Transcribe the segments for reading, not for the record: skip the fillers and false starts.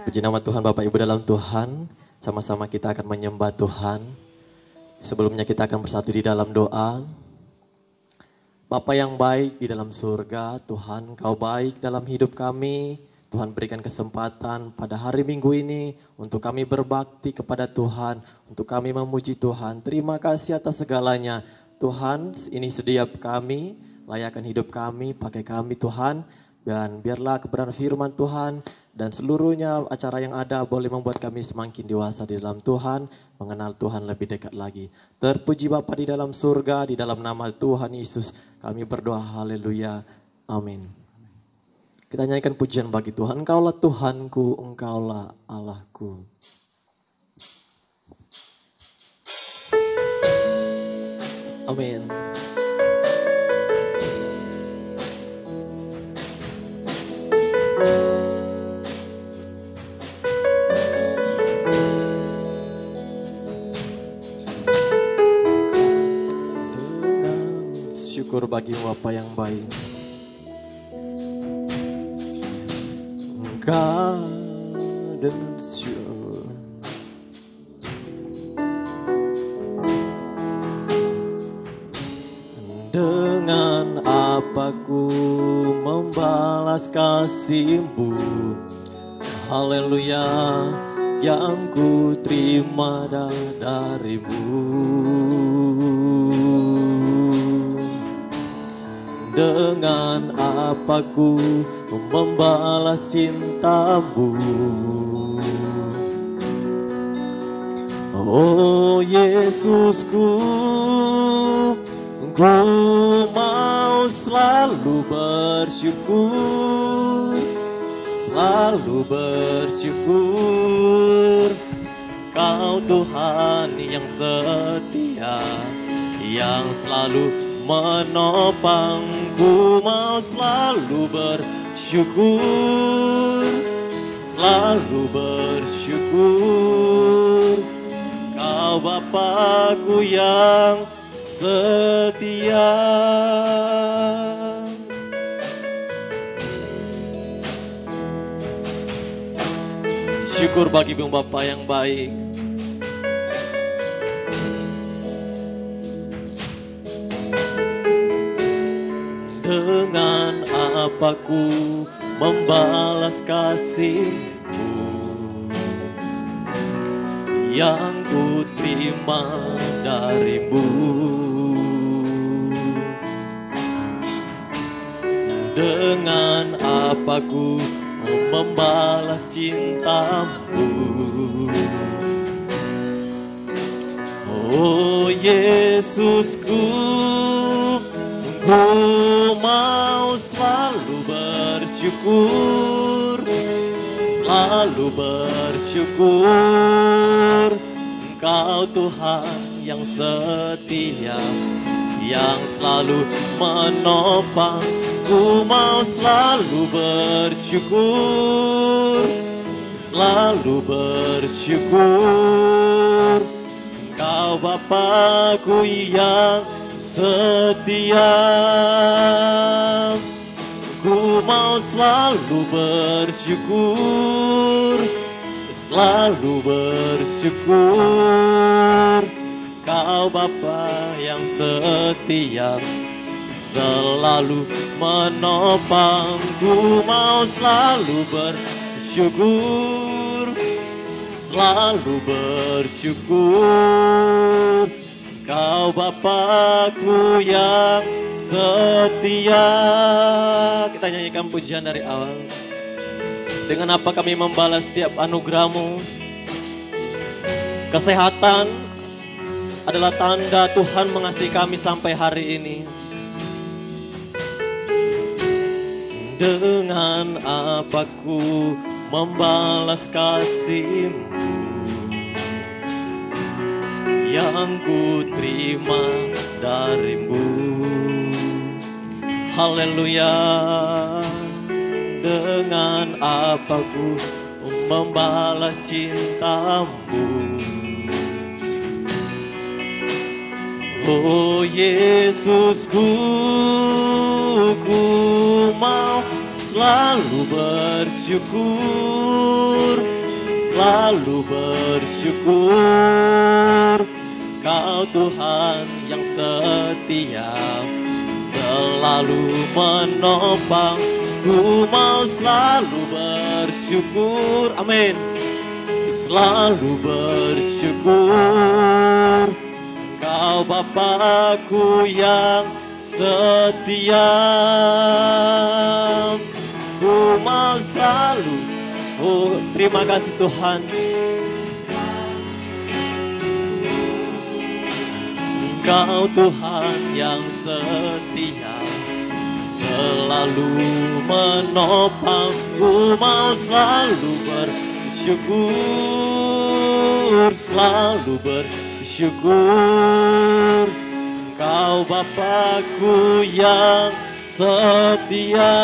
Puji nama Tuhan, Bapak Ibu dalam Tuhan. Sama-sama kita akan menyembah Tuhan. Sebelumnya kita akan bersatu di dalam doa. Bapa yang baik di dalam surga, Tuhan Kau baik dalam hidup kami. Tuhan berikan kesempatan pada hari Minggu ini untuk kami berbakti kepada Tuhan, untuk kami memuji Tuhan. Terima kasih atas segalanya. Tuhan, ini setiap kami, layakan hidup kami, pakai kami Tuhan. Dan biarlah kebenaran firman Tuhan dan seluruhnya acara yang ada boleh membuat kami semakin dewasa di dalam Tuhan, mengenal Tuhan lebih dekat lagi. Terpuji Bapa di dalam surga, di dalam nama Tuhan Yesus kami berdoa, haleluya, amin. Kita nyanyikan pujian bagi Tuhan. Engkaulah Tuhanku, Engkaulah Allahku. Amin. Syukur bagi Bapa yang baik. God is sure. Dengan apa ku membalas kasih-Mu, haleluya, yang ku terima dari-Mu. Dengan apa ku membalas cinta-Mu, oh Yesusku, ku mau selalu bersyukur, selalu bersyukur. Kau Tuhan yang setia, yang selalu menopangku, mau selalu bersyukur, selalu bersyukur. Kau Bapakku yang setia. Syukur bagi Bapa yang baik. Dengan apa ku membalas kasih-Mu, yang ku terima dari-Mu. Dengan apa ku membalas cinta-Mu, oh Yesusku, ku mau selalu bersyukur, selalu bersyukur. Engkau Tuhan yang setia, yang selalu menopang, ku mau selalu bersyukur, selalu bersyukur. Engkau Bapakku yang setia, ku mau selalu bersyukur, selalu bersyukur. Kau Bapa yang setia, selalu menopang, ku mau selalu bersyukur, selalu bersyukur. Kau Bapakku yang setia. Kita nyanyikan pujian dari awal. Dengan apa kami membalas setiap anugerah-Mu. Kesehatan adalah tanda Tuhan mengasihi kami sampai hari ini. Dengan apa ku membalas kasih-Mu, yang ku terima dari-Mu. Haleluya. Dengan apa ku membalas cinta-Mu, oh Yesusku, ku mau selalu bersyukur, selalu bersyukur. Kau Tuhan yang setia, selalu menopang. Ku mau selalu bersyukur, amin. Selalu bersyukur. Kau Bapakku yang setia. Ku mau selalu, oh terima kasih Tuhan. Kau Tuhan yang setia, selalu menopang. Ku mau selalu bersyukur, selalu bersyukur. Kau Bapakku yang setia.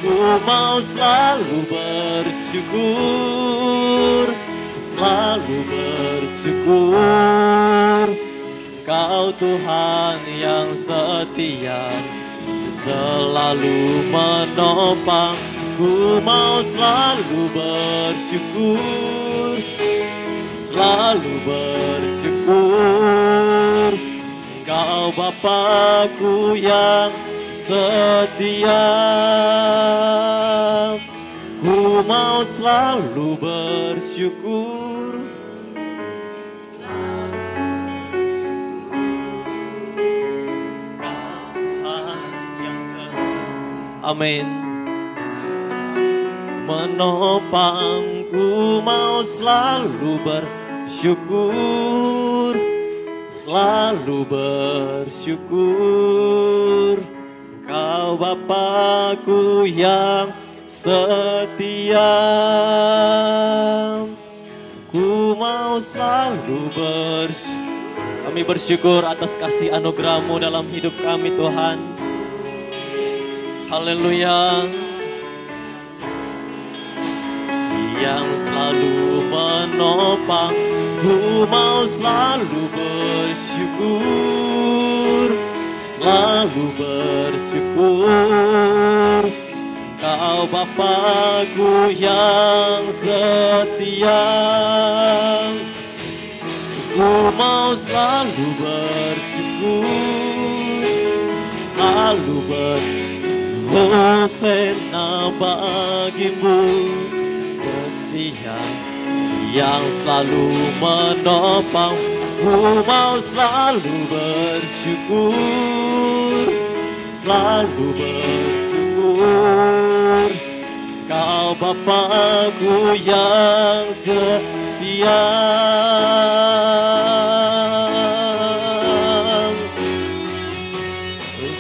Ku mau selalu bersyukur, selalu bersyukur. Kau Tuhan yang setia, selalu menopang. Ku mau selalu bersyukur, selalu bersyukur. Kau Bapakku yang setia. Ku mau selalu bersyukur. Kau Tuhan yang setia. Amin. Menopang, ku mau selalu bersyukur, selalu bersyukur. Kau Bapakku yang setia. Ku mau selalu bersyukur. Kami bersyukur atas kasih anugerah-Mu dalam hidup kami Tuhan. Haleluya. Yang selalu menopang, ku mau selalu bersyukur, selalu bersyukur. Kau Bapakku yang setia. Ku mau selalu bersyukur, selalu Hosana bagimu. Dia yang selalu menopang, ku mau selalu bersyukur, selalu bersyukur. Kau Bapakku yang setia.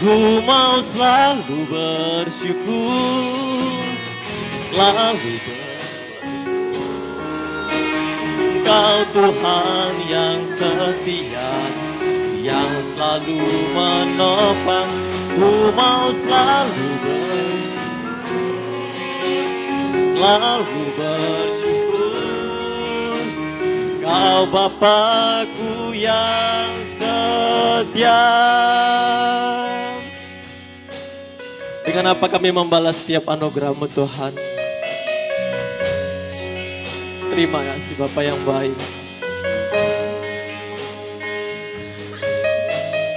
Ku mau selalu bersyukur, selalu bersyukur. Kau Tuhan yang setia, yang selalu menopang. Ku mau selalu bersyukur, selalu bersyukur. Kau Bapakku yang setia. Dengan apa kami membalas setiap anugerah-Mu Tuhan? Terima kasih Bapa yang baik.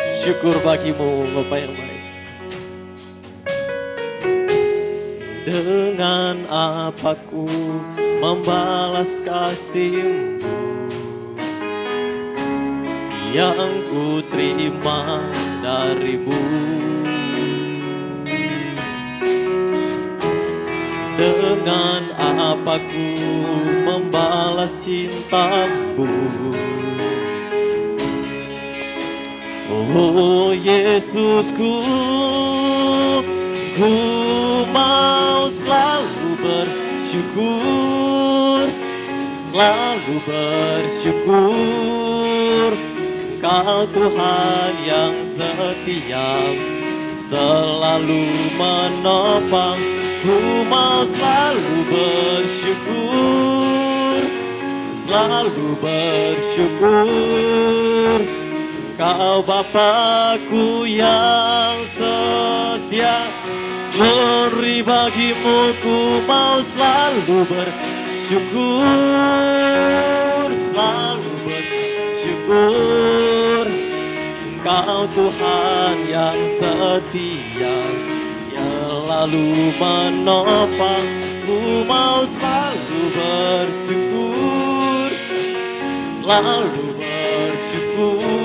Syukur bagimu Bapa yang baik. Dengan apa ku membalas kasih-Mu yang ku terima dari-Mu. Dengan apa ku membalas cinta-Mu? Oh Yesusku, ku mau selalu bersyukur, selalu bersyukur. Kau Tuhan yang setia, selalu menopang. Ku mau selalu bersyukur, selalu bersyukur. Kau Bapakku yang setia. Glory bagimu, ku mau selalu bersyukur, selalu bersyukur. Engkau Tuhan yang setia, yang lalu menopang. Ku mau selalu bersyukur, selalu bersyukur.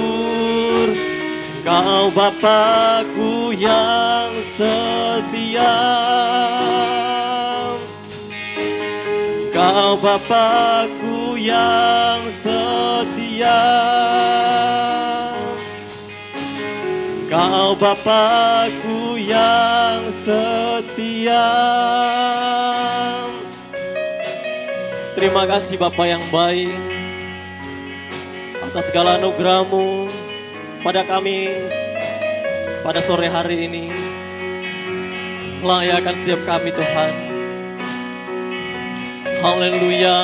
Engkau Bapakku yang setia, Engkau Bapakku yang setia, Engkau Bapakku yang setia. Terima kasih Bapa yang baik atas segala anugerah-Mu pada kami pada sore hari ini. Layakan setiap kami Tuhan. Haleluya.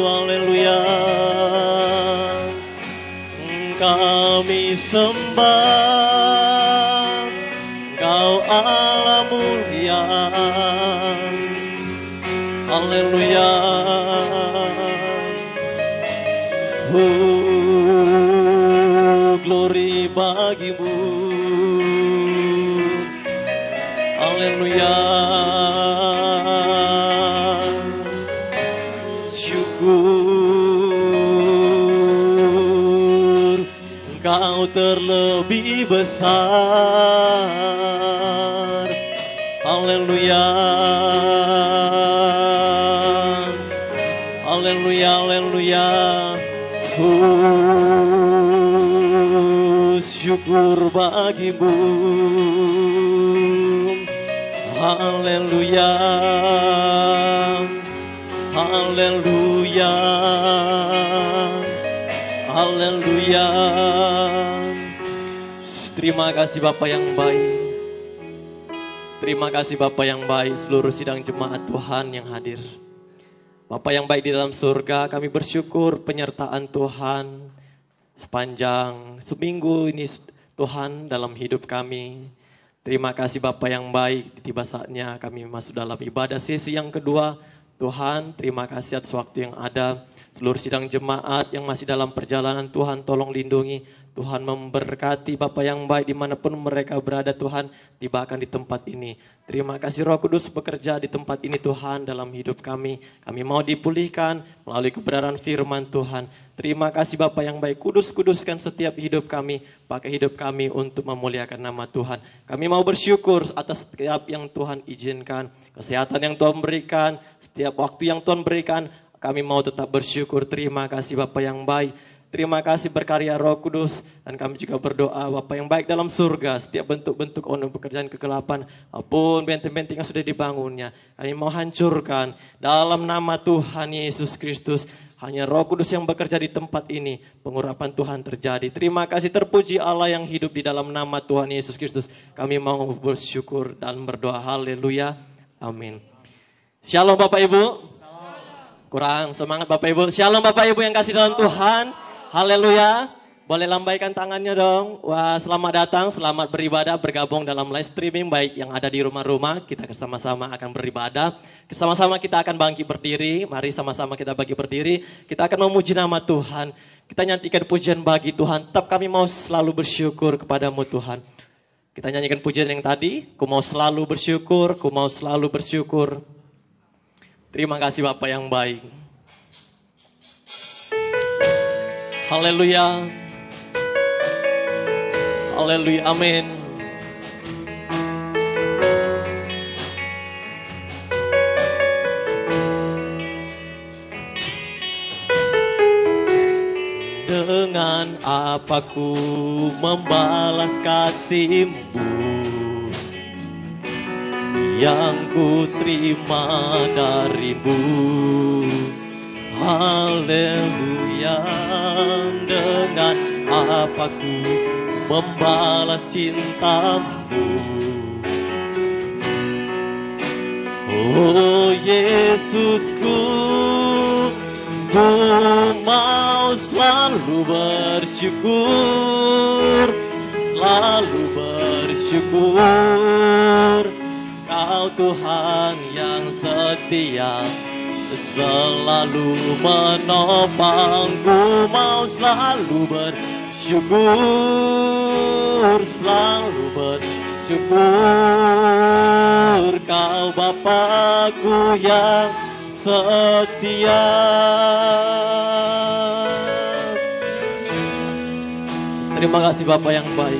Haleluya. Kami sembah Engkau Allah mulia. Haleluya. Glory bagimu. Haleluya. Syukur Engkau terlebih besar. Haleluya. Haleluya, haleluya. Syukur bagimu. Haleluya. Haleluya. Haleluya. Terima kasih Bapa yang baik. Terima kasih Bapa yang baik, seluruh sidang jemaat Tuhan yang hadir. Bapa yang baik di dalam surga, kami bersyukur penyertaan Tuhan sepanjang seminggu ini Tuhan dalam hidup kami. Terima kasih Bapa yang baik, tiba saatnya kami masuk dalam ibadah sesi yang kedua. Tuhan, terima kasih atas waktu yang ada. Seluruh sidang jemaat yang masih dalam perjalanan, Tuhan tolong lindungi. Tuhan memberkati Bapa yang baik dimanapun mereka berada Tuhan, tibakan di tempat ini. Terima kasih Roh Kudus bekerja di tempat ini Tuhan dalam hidup kami. Kami mau dipulihkan melalui kebenaran firman Tuhan. Terima kasih Bapa yang baik, kuduskan setiap hidup kami. Pakai hidup kami untuk memuliakan nama Tuhan. Kami mau bersyukur atas setiap yang Tuhan izinkan. Kesehatan yang Tuhan berikan, setiap waktu yang Tuhan berikan. Kami mau tetap bersyukur. Terima kasih Bapa yang baik. Terima kasih berkarya Roh Kudus. Dan kami juga berdoa Bapa yang baik dalam surga. Setiap bentuk-bentuk pekerjaan kegelapan, apapun benteng-benteng yang sudah dibangunnya, kami mau hancurkan dalam nama Tuhan Yesus Kristus. Hanya Roh Kudus yang bekerja di tempat ini. Pengurapan Tuhan terjadi. Terima kasih, terpuji Allah yang hidup di dalam nama Tuhan Yesus Kristus. Kami mau bersyukur dan berdoa. Haleluya. Amin. Shalom Bapak Ibu. Kurang semangat Bapak Ibu. Shalom Bapak Ibu yang kasih dalam Tuhan. Haleluya. Boleh lambaikan tangannya dong. Wah, selamat datang, selamat beribadah, bergabung dalam live streaming baik yang ada di rumah-rumah. Kita sama-sama akan beribadah. Sama-sama kita akan bangkit berdiri. Mari sama-sama kita bangkit berdiri. Kita akan memuji nama Tuhan. Kita nyanyikan pujian bagi Tuhan. Tetap kami mau selalu bersyukur kepadamu Tuhan. Kita nyanyikan pujian yang tadi. Ku mau selalu bersyukur, ku mau selalu bersyukur. Terima kasih Bapak yang baik. Haleluya. Haleluya, amin. Dengan apa ku membalas kasih-Mu yang ku terima dari-Mu. Haleluya. Dengan apa ku membalas cinta-Mu. Oh Yesusku, ku mau mau selalu bersyukur, selalu bersyukur. Kau Tuhan yang setia, selalu menopangku. Mau selalu bersyukur, selalu bersyukur. Kau Bapakku yang setia. Terima kasih Bapa yang baik.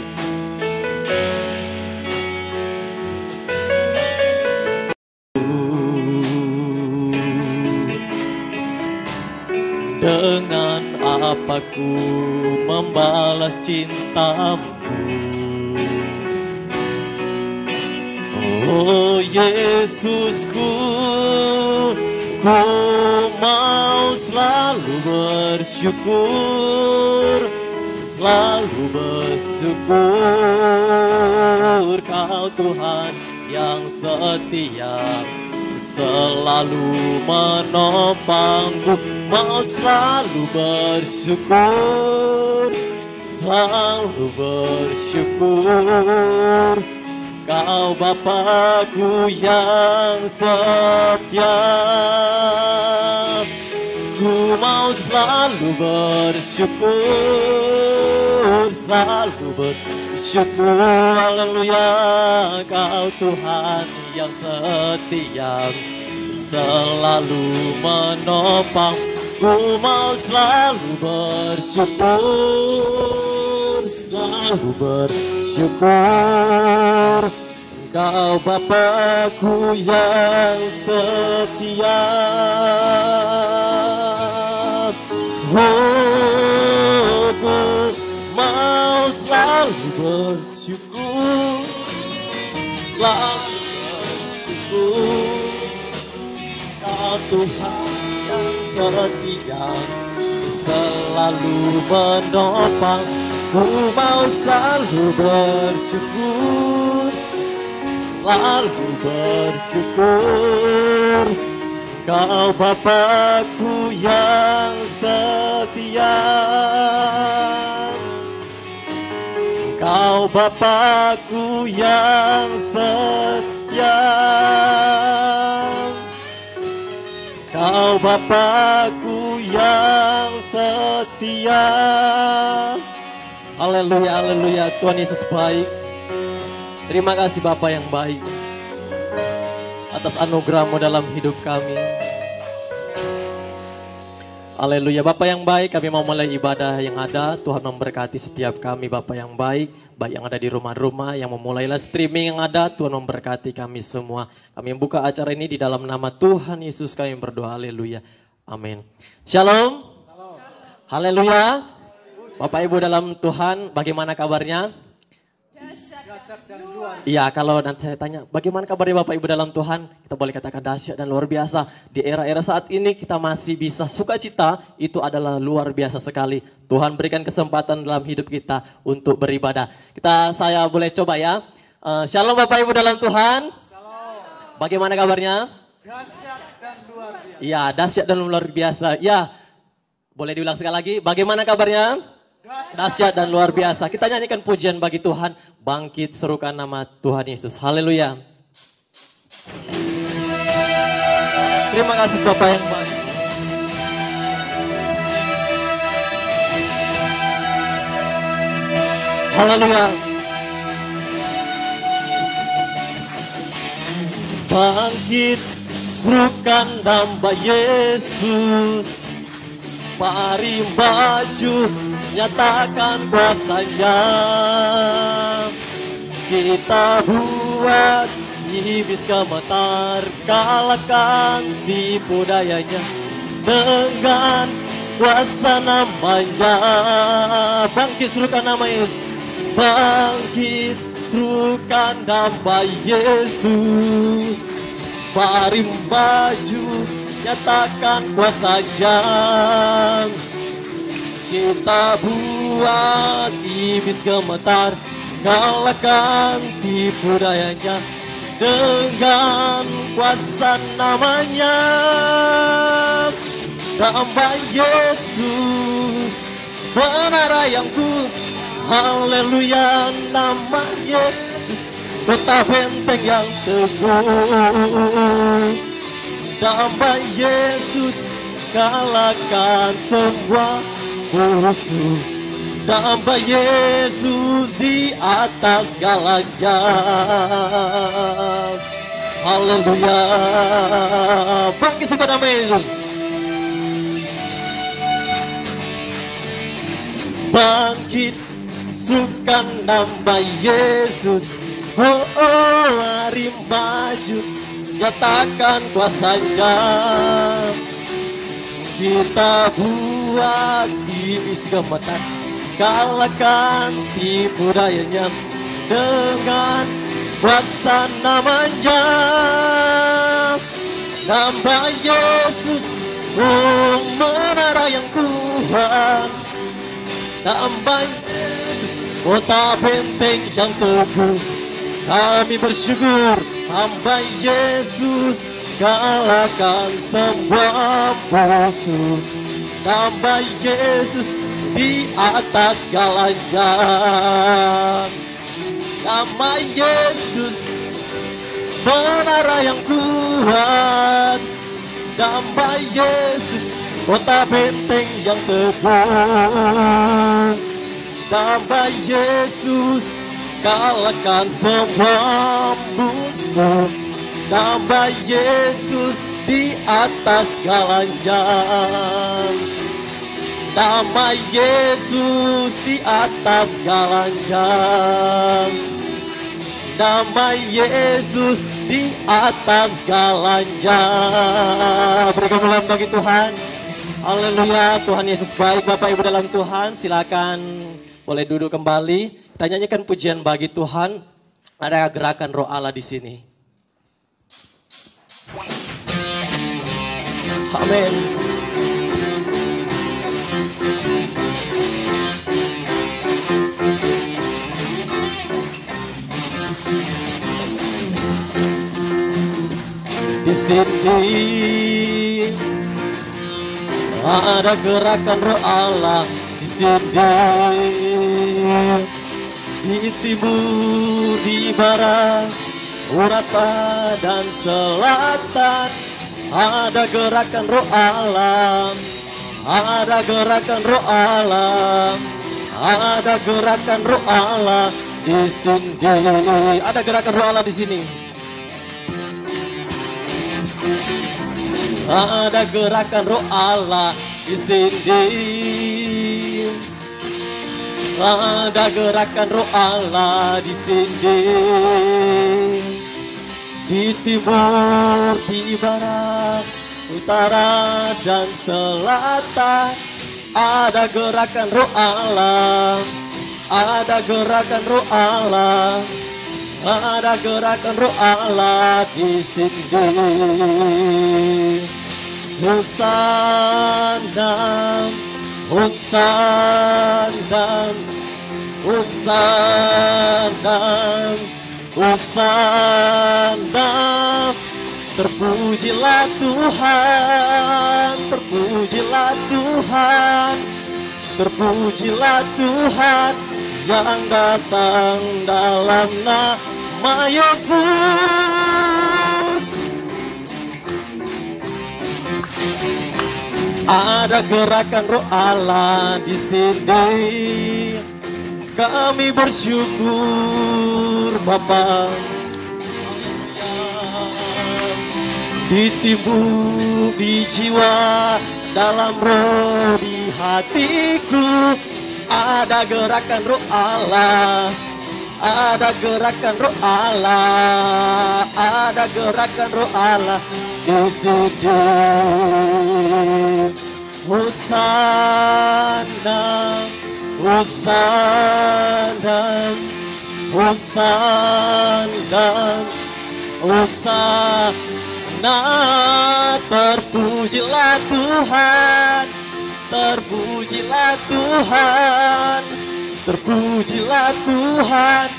Dengan apa ku membalas cintamu? Oh Yesusku, ku mau selalu bersyukur, selalu bersyukur. Kau Tuhan yang setia, selalu menopangku. Mau selalu bersyukur, selalu bersyukur. Kau Bapakku yang setia. Ku mau selalu bersyukur, selalu bersyukur. Haleluya. Kau Tuhan yang setia, selalu menopang. Ku mau selalu bersyukur, selalu bersyukur. Kau Bapakku yang setia. Oh, ku mau selalu bersyukur, selalu bersyukur. Kau Tuhan yang setia, selalu menopang. Ku mau selalu bersyukur, selalu bersyukur. Kau Bapakku yang setia. Kau Bapakku yang setia. Kau Bapakku yang setia. Haleluya, haleluya. Tuhan Yesus baik. Terima kasih Bapa yang baik atas anugerah-Mu dalam hidup kami. Haleluya. Bapa yang baik, kami mau mulai ibadah yang ada. Tuhan memberkati setiap kami Bapa yang baik. Baik yang ada di rumah-rumah, yang memulailah streaming yang ada. Tuhan memberkati kami semua. Kami membuka acara ini di dalam nama Tuhan Yesus kami berdoa. Haleluya. Amin. Shalom. Haleluya. Bapak Ibu dalam Tuhan, bagaimana kabarnya? Iya, kalau nanti saya tanya, bagaimana kabarnya Bapak Ibu dalam Tuhan? Kita boleh katakan dahsyat dan luar biasa. Di era-era saat ini kita masih bisa sukacita, itu adalah luar biasa sekali. Tuhan berikan kesempatan dalam hidup kita untuk beribadah. Saya boleh coba ya. Shalom Bapak Ibu dalam Tuhan. Shalom. Bagaimana kabarnya? Dahsyat dan luar biasa. Iya, dahsyat dan luar biasa. Ya, boleh diulang sekali lagi. Bagaimana kabarnya? Dahsyat dan luar biasa. Kita nyanyikan pujian bagi Tuhan. Bangkit serukan nama Tuhan Yesus. Haleluya. Terima kasih Bapak yang baik. Haleluya. Bangkit serukan nama Yesus. Mari maju, nyatakan kuasa-Nya. Kita buat iblis gemetar, kalahkan tipu dayanya dengan kuasa namanya. Bangkit serukan nama Yesus. Bangkit serukan nama Yesus. Mari maju, nyatakan kuasa-Nya. Kita buat iblis gemetar, kalahkan tipu dayanya dengan kuasa namanya. Nama Yesus, menara yang ku, haleluya, nama Yesus, kota benteng yang teguh. Nama Yesus kalahkan semua musuh. Nama Yesus di atas segalanya. Haleluya. Bangkit suka nama Yesus. Bangkit suka nama Yesus. Oh, oh, mari maju, nyatakan kuasanya. Kita buat iblis gemetar, kalahkan tipu dayanya dengan kuasa namanya. Nama Yesus, oh menara yang kuat. Nama Yesus, kota benteng yang teguh. Kami bersyukur, nama Yesus kalahkan semua musuh. Nama Yesus di atas segalanya. Nama Yesus menara yang kuat. Nama Yesus kota benteng yang teguh. Nama Yesus kalahkan semua musuh. Nama Yesus di atas segalanya. Nama Yesus di atas segalanya. Nama Yesus di atas segalanya. Beri kemuliaan bagi Tuhan. Haleluya, Tuhan Yesus baik. Bapak Ibu dalam Tuhan, silakan boleh duduk kembali. Kita nyanyikan pujian bagi Tuhan. Ada gerakan Roh Allah di sini. Amin. Di sini ada gerakan Roh Allah di sini. Di timur, di barat, utara dan selatan. Ada gerakan Roh Allah, ada gerakan Roh Allah, ada gerakan Roh Allah di sini. Ada gerakan Roh Allah di sini. Ada gerakan Roh Allah di sini. Ada gerakan Roh Allah di sini. Di timur, di barat, utara dan selatan. Ada gerakan Roh Allah, ada gerakan Roh Allah, ada gerakan Roh Allah di sini. Hosana, Hosana, Hosana, Hosana. Terpujilah Tuhan, terpujilah Tuhan, terpujilah Tuhan yang datang dalam nama Yesus. Ada gerakan Roh Allah di sini. Kami bersyukur Bapa. Di tubuh, di jiwa, dalam roh, di hatiku. Ada gerakan Roh Allah. Ada gerakan Roh Allah. Ada gerakan Roh Allah di sini. Hosana, Hosana, Hosana, Hosana. Terpujilah Tuhan, terpujilah Tuhan, terpujilah Tuhan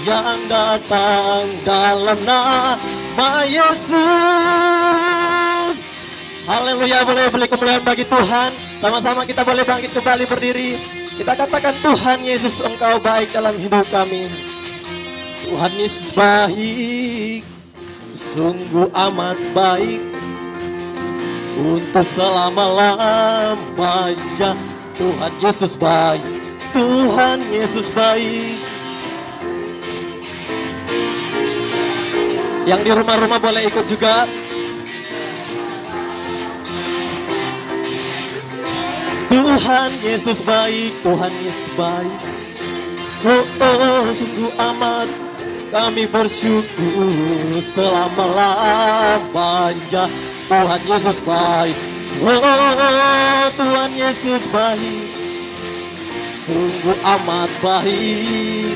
yang datang dalam nama Yesus. Haleluya, boleh kemuliaan bagi Tuhan. Sama-sama kita boleh bangkit kembali berdiri. Kita katakan, Tuhan Yesus, Engkau baik dalam hidup kami. Tuhan Yesus baik, sungguh amat baik, untuk selama-lamanya. Tuhan Yesus baik, Tuhan Yesus baik. Yang di rumah-rumah boleh ikut juga. Tuhan Yesus baik, Tuhan Yesus baik. Oh, sungguh amat kami bersyukur selama-lamanya. Tuhan Yesus baik. Oh, Tuhan Yesus baik, sungguh amat baik,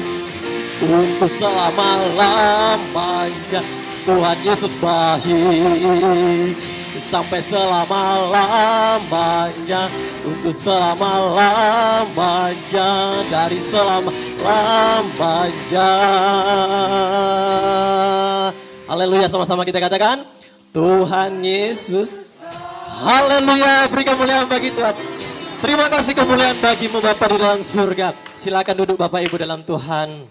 untuk selama-lamanya. Tuhan Yesus baik, sampai selama-lamanya, untuk selama-lamanya, dari selama-lamanya. Haleluya, sama-sama kita katakan, Tuhan Yesus. Haleluya, beri kemuliaan bagi Tuhan. Terima kasih kemuliaan bagimu Bapa di dalam surga. Silakan duduk Bapak Ibu dalam Tuhan.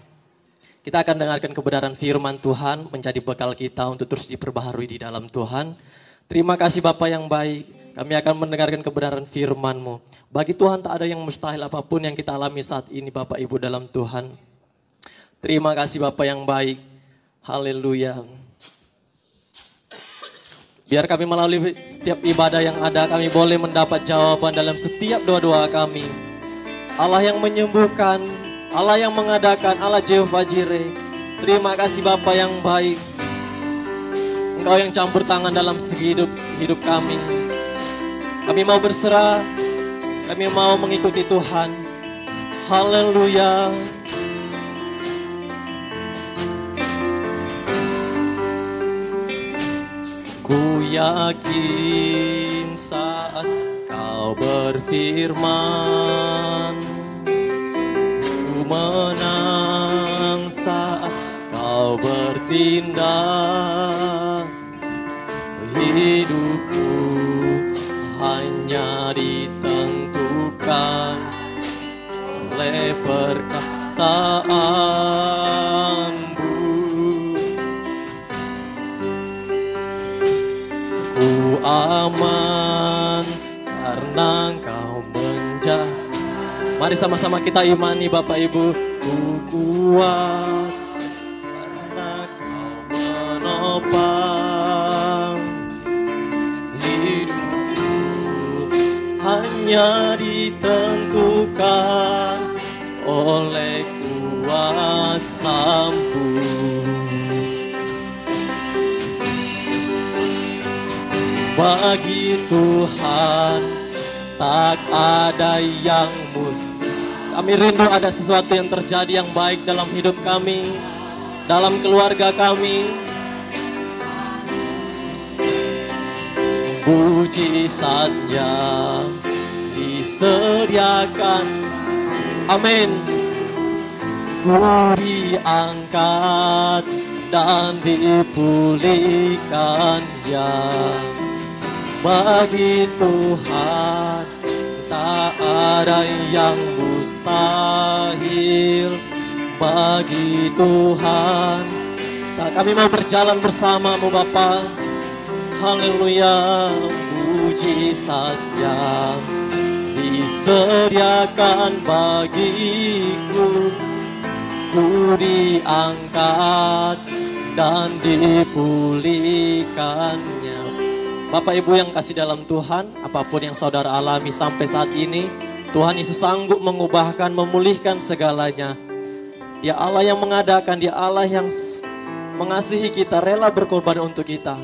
Kita akan dengarkan kebenaran firman Tuhan, menjadi bekal kita untuk terus diperbaharui di dalam Tuhan. Terima kasih Bapa yang baik. Kami akan mendengarkan kebenaran firman-Mu. Bagi Tuhan tak ada yang mustahil apapun yang kita alami saat ini Bapak Ibu dalam Tuhan. Terima kasih Bapa yang baik. Haleluya. Biar kami melalui setiap ibadah yang ada, kami boleh mendapat jawaban dalam setiap doa-doa kami. Allah yang menyembuhkan, Allah yang mengadakan, Allah Jehovah Jireh. Terima kasih Bapa yang baik. Engkau yang campur tangan dalam segi hidup kami. Kami mau berserah, kami mau mengikuti Tuhan. Haleluya. Ku yakin saat Kau berfirman, ku menang saat Kau bertindak. Hidupku hanya ditentukan oleh perkataan-Mu. Ku aman karena Engkau menjaga. Mari sama-sama kita imani Bapak Ibu. Ku kuat karena Kau menopang. Hidupku hanya ditentukan oleh kuasa-Mu. Bagi Tuhan tak ada yang mustahil. Kami rindu ada sesuatu yang terjadi yang baik dalam hidup kami, dalam keluarga kami. Mujizatnya disediakan. Amin. Ku diangkat dan dipulihkannya. Bagi Tuhan tak ada yang mustahil. Bagi Tuhan kami mau berjalan bersama-Mu Bapa. Haleluya. Mujizatnya disediakan bagiku. Ku diangkat dan dipulihkannya. Bapak Ibu yang kasih dalam Tuhan, apapun yang saudara alami sampai saat ini, Tuhan Yesus sanggup mengubahkan, memulihkan segalanya. Dia Allah yang mengadakan, Dia Allah yang mengasihi kita, rela berkorban untuk kita.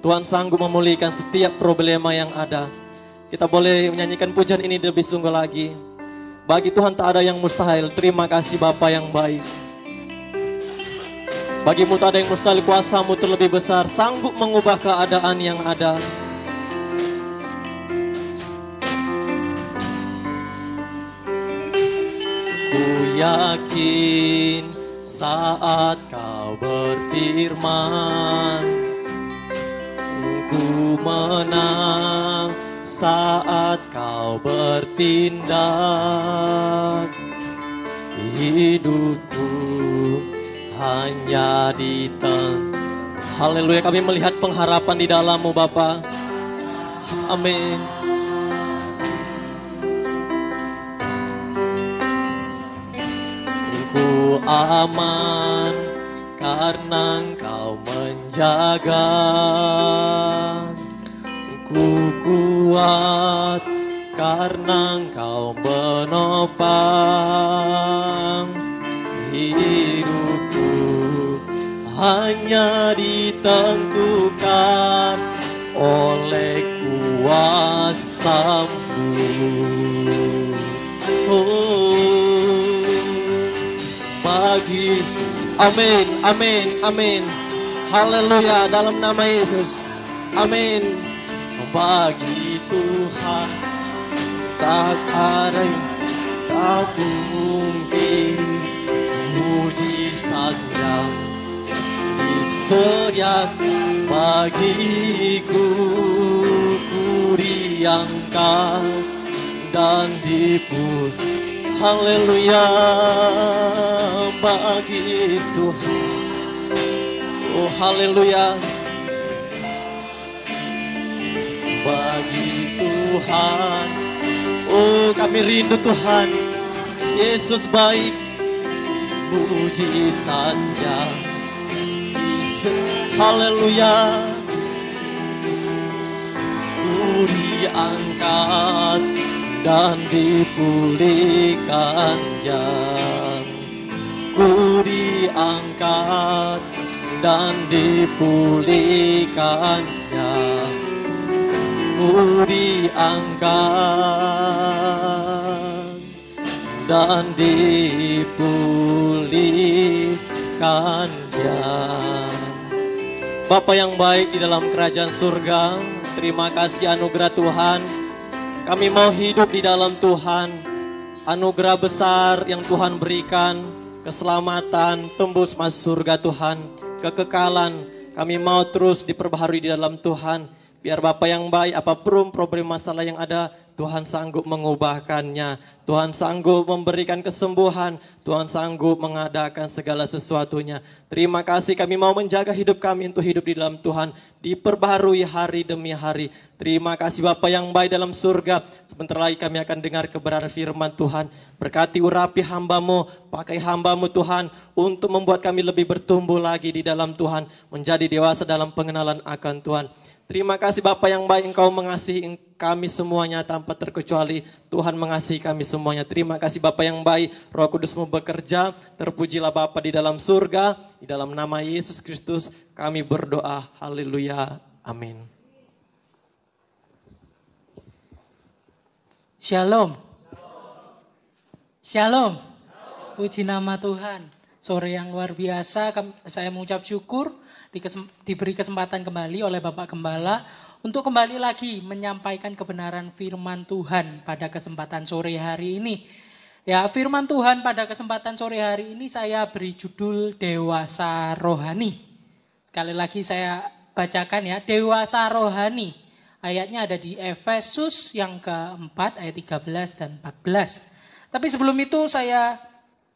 Tuhan sanggup memulihkan setiap problema yang ada. Kita boleh menyanyikan pujian ini lebih sungguh lagi. Bagi Tuhan tak ada yang mustahil. Terima kasih Bapa yang baik. Bagimu tak ada yang mustahil, kuasa-Mu terlebih besar, sanggup mengubah keadaan yang ada. Ku yakin saat Kau berfirman, ku menang saat kau bertindak, hidupku hanya di Haleluya, kami melihat pengharapan di dalam-Mu Bapa. Amin. Ku aman karena Engkau menjaga, ku kuat karena Engkau menopang. Hidupku hanya ditentukan oleh kuasa-Mu. Bagi amin, amin, amin. Haleluya, dalam nama Yesus. Amin. Bagi Tuhan tak ada yang tak mungkin, mujizat yang disediakan bagiku, ku diangkat dan dipuji. Haleluya, bagi Tuhan. Oh haleluya, bagi Tuhan. Oh kami rindu Tuhan. Yesus baik, mujizatnya. Haleluya, ku diangkat dan dipulihkannya, ku diangkat dan dipulihkannya, ku diangkat dan dipulihkannya. Bapa yang baik di dalam kerajaan surga, terima kasih anugerah Tuhan. Kami mau hidup di dalam Tuhan. Anugerah besar yang Tuhan berikan, keselamatan, tembus masuk surga Tuhan, kekekalan. Kami mau terus diperbaharui di dalam Tuhan. Biar Bapa yang baik, apapun problem masalah yang ada, Tuhan sanggup mengubahkannya. Tuhan sanggup memberikan kesembuhan. Tuhan sanggup mengadakan segala sesuatunya. Terima kasih, kami mau menjaga hidup kami untuk hidup di dalam Tuhan, diperbaharui hari demi hari. Terima kasih Bapa yang baik dalam surga. Sebentar lagi kami akan dengar kebenaran firman Tuhan. Berkati urapi hamba-Mu, pakai hamba-Mu Tuhan, untuk membuat kami lebih bertumbuh lagi di dalam Tuhan, menjadi dewasa dalam pengenalan akan Tuhan. Terima kasih Bapa yang baik, Engkau mengasihi kami semuanya tanpa terkecuali. Tuhan mengasihi kami semuanya. Terima kasih Bapa yang baik, Roh Kudus-Mu bekerja. Terpujilah Bapa di dalam surga. Di dalam nama Yesus Kristus kami berdoa. Haleluya. Amin. Shalom. Shalom. Puji nama Tuhan. Sore yang luar biasa, saya mengucap syukur diberi kesempatan kembali oleh Bapak Gembala untuk kembali lagi menyampaikan kebenaran firman Tuhan pada kesempatan sore hari ini. Ya, firman Tuhan pada kesempatan sore hari ini saya beri judul Dewasa Rohani. Sekali lagi saya bacakan ya, Dewasa Rohani. Ayatnya ada di Efesus yang keempat ayat 13 dan 14. Tapi sebelum itu saya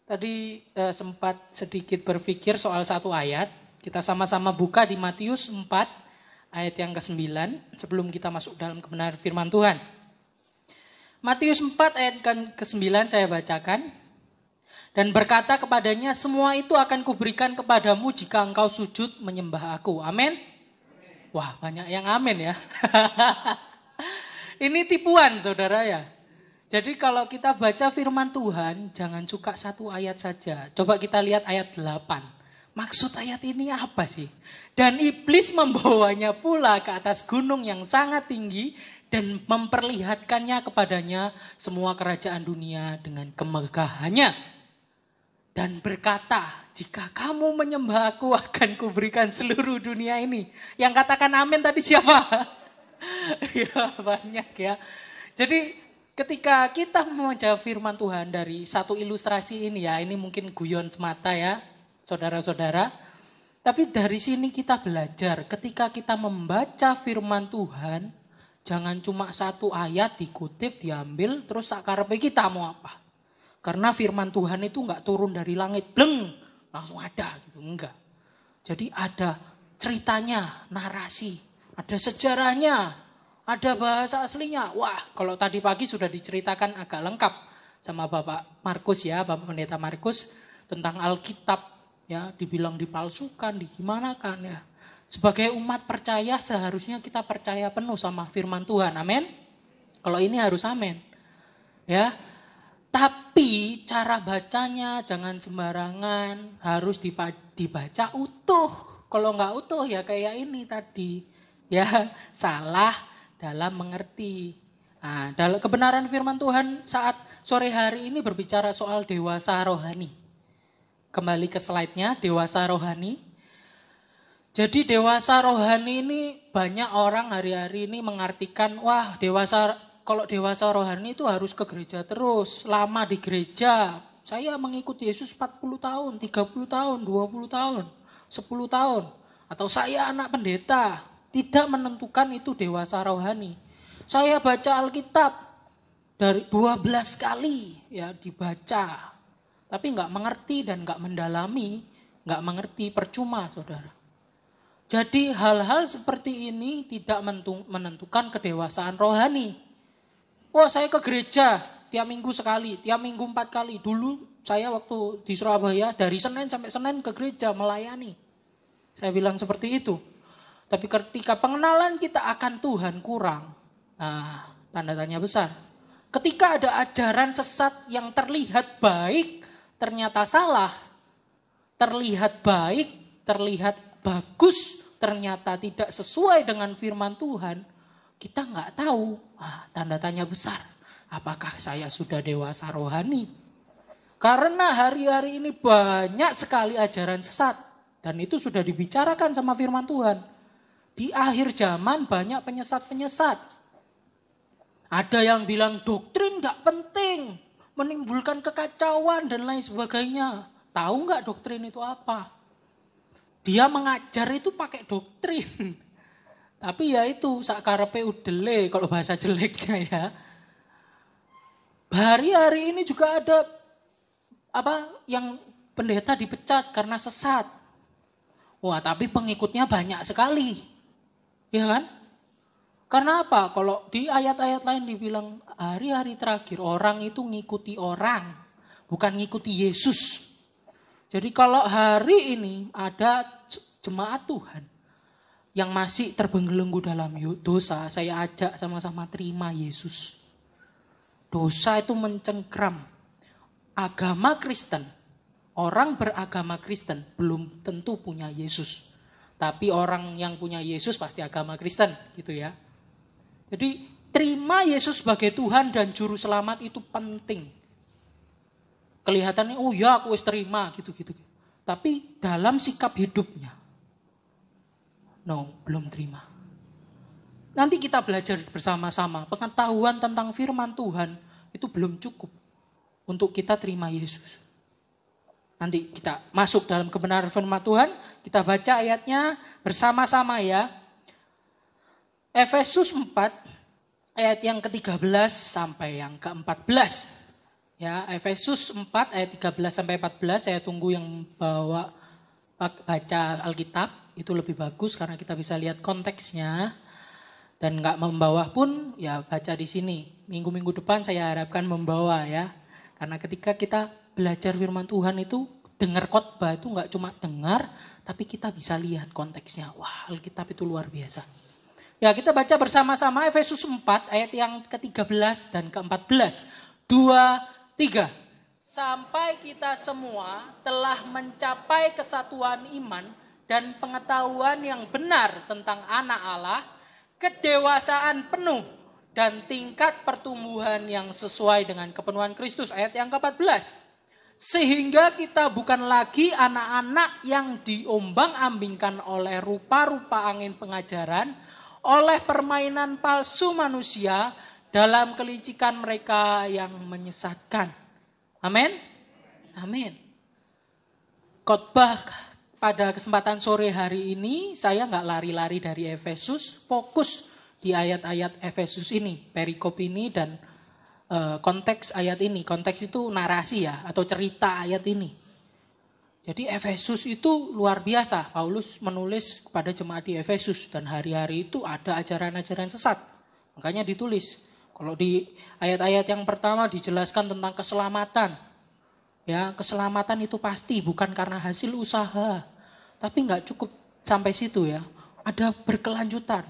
tadi sempat sedikit berpikir soal satu ayat. Kita sama-sama buka di Matius 4 ayat yang ke-9 sebelum kita masuk dalam kebenaran firman Tuhan. Matius 4 ayat ke-9 saya bacakan. Dan berkata kepadanya, semua itu akan kuberikan kepadamu jika engkau sujud menyembah aku. Amin. Wah, banyak yang amin ya. Ini tipuan saudara ya. Jadi kalau kita baca firman Tuhan, jangan suka satu ayat saja. Coba kita lihat ayat 8. Maksud ayat ini apa sih? Dan iblis membawanya pula ke atas gunung yang sangat tinggi dan memperlihatkannya kepadanya semua kerajaan dunia dengan kemegahannya. Dan berkata, jika kamu menyembah aku akan kuberikan seluruh dunia ini. Yang katakan amin tadi siapa? Ya banyak ya. Jadi ketika kita membaca firman Tuhan dari satu ilustrasi ini ya, ini mungkin guyon semata ya. Saudara-saudara, tapi dari sini kita belajar ketika kita membaca firman Tuhan, Jangan cuma satu ayat dikutip, diambil, terus sakarepe kita mau apa. Karena firman Tuhan itu enggak turun dari langit, bleng, langsung ada gitu, enggak. Jadi ada ceritanya, narasi, ada sejarahnya, ada bahasa aslinya. Wah, kalau tadi pagi sudah diceritakan agak lengkap sama Bapak Markus ya, Bapak Pendeta Markus tentang Alkitab ya, dibilang dipalsukan, digimanakan ya. Sebagai umat percaya seharusnya kita percaya penuh sama firman Tuhan. Amin. Kalau ini harus amin. Ya. Tapi cara bacanya jangan sembarangan, harus dibaca utuh. Kalau enggak utuh ya kayak ini tadi. Ya, salah dalam mengerti. Nah, dalam kebenaran firman Tuhan saat sore hari ini berbicara soal dewasa rohani. Kembali ke slide-nya, dewasa rohani. Jadi dewasa rohani ini banyak orang hari-hari ini mengartikan, wah kalau dewasa rohani itu harus ke gereja terus, lama di gereja. Saya mengikuti Yesus 40 tahun, 30 tahun, 20 tahun, 10 tahun. Atau saya anak pendeta, tidak menentukan itu dewasa rohani. Saya baca Alkitab dari 12 kali ya dibaca. Tapi enggak mengerti dan enggak mendalami, enggak mengerti, percuma saudara. Jadi hal-hal seperti ini tidak menentukan kedewasaan rohani. Wah, saya ke gereja tiap minggu sekali, tiap minggu 4 kali. Dulu saya waktu di Surabaya dari Senin sampai Senin ke gereja melayani. Saya bilang seperti itu. Tapi ketika pengenalan kita akan Tuhan kurang, nah, tanda tanya besar. Ketika ada ajaran sesat yang terlihat baik, ternyata salah. Terlihat baik, terlihat bagus, ternyata tidak sesuai dengan firman Tuhan, kita nggak tahu. Tanda tanya besar, apakah saya sudah dewasa rohani? Karena hari-hari ini banyak sekali ajaran sesat, dan itu sudah dibicarakan sama firman Tuhan. Di akhir zaman banyak penyesat-penyesat. Ada yang bilang doktrin nggak penting, menimbulkan kekacauan dan lain sebagainya. Tahu nggak doktrin itu apa? Dia mengajar itu pakai doktrin. Tapi ya itu sakarepe udele kalau bahasa jeleknya ya. Hari-hari ini juga ada yang pendeta dipecat karena sesat. Wah, tapi pengikutnya banyak sekali. Ya kan? Karena apa? Kalau di ayat-ayat lain dibilang hari-hari terakhir orang itu ngikuti orang, bukan ngikuti Yesus. Jadi kalau hari ini ada jemaat Tuhan yang masih terbelenggu dalam dosa, saya ajak sama-sama terima Yesus. Dosa itu mencengkram. Agama Kristen, orang beragama Kristen belum tentu punya Yesus. Tapi orang yang punya Yesus pasti agama Kristen, gitu ya. Jadi terima Yesus sebagai Tuhan dan Juru Selamat itu penting. Kelihatannya, oh ya aku wis terima gitu-gitu. Tapi dalam sikap hidupnya, no, belum terima. Nanti kita belajar bersama-sama. Pengetahuan tentang firman Tuhan itu belum cukup untuk kita terima Yesus. Nanti kita masuk dalam kebenaran firman Tuhan. Kita baca ayatnya bersama-sama ya. Efesus 4 ayat yang ke-13 sampai yang ke-14. Ya, Efesus 4 ayat 13 sampai 14, saya tunggu yang baca Alkitab, itu lebih bagus karena kita bisa lihat konteksnya. Dan enggak membawa pun ya baca di sini. Minggu-minggu depan saya harapkan membawa ya. Karena ketika kita belajar firman Tuhan itu, dengar khotbah itu enggak cuma dengar, tapi kita bisa lihat konteksnya. Wah, Alkitab itu luar biasa. Ya, kita baca bersama-sama Efesus 4 ayat yang ke-13 dan ke-14. 2, 3. Sampai kita semua telah mencapai kesatuan iman dan pengetahuan yang benar tentang anak Allah, kedewasaan penuh dan tingkat pertumbuhan yang sesuai dengan kepenuhan Kristus. Ayat yang ke-14. Sehingga kita bukan lagi anak-anak yang diombang-ambingkan oleh rupa-rupa angin pengajaran, oleh permainan palsu manusia, dalam kelicikan mereka yang menyesatkan. Amin? Amin. Khotbah pada kesempatan sore hari ini, saya nggak lari-lari dari Efesus, fokus di ayat-ayat Efesus ini, perikop ini dan konteks ayat ini. Konteks itu narasi ya, atau cerita ayat ini. Jadi Efesus itu luar biasa. Paulus menulis kepada jemaat di Efesus dan hari-hari itu ada ajaran-ajaran sesat. Makanya ditulis. Kalau di ayat-ayat yang pertama dijelaskan tentang keselamatan. Ya, keselamatan itu pasti bukan karena hasil usaha. Tapi nggak cukup sampai situ ya. Ada berkelanjutan.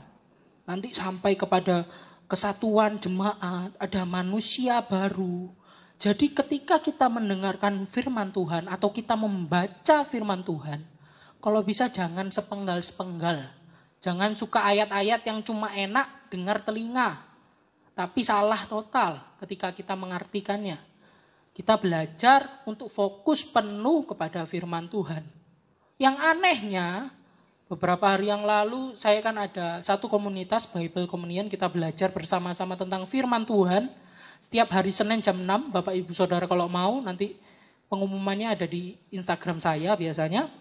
Nanti sampai kepada kesatuan jemaat, ada manusia baru. Jadi ketika kita mendengarkan firman Tuhan atau kita membaca firman Tuhan, kalau bisa jangan sepenggal-sepenggal. Jangan suka ayat-ayat yang cuma enak dengar telinga, tapi salah total ketika kita mengartikannya. Kita belajar untuk fokus penuh kepada firman Tuhan. Yang anehnya, beberapa hari yang lalu saya kan ada satu komunitas Bible Communion, kita belajar bersama-sama tentang firman Tuhan. Setiap hari Senin jam 6, Bapak Ibu Saudara kalau mau nanti pengumumannya ada di Instagram saya biasanya.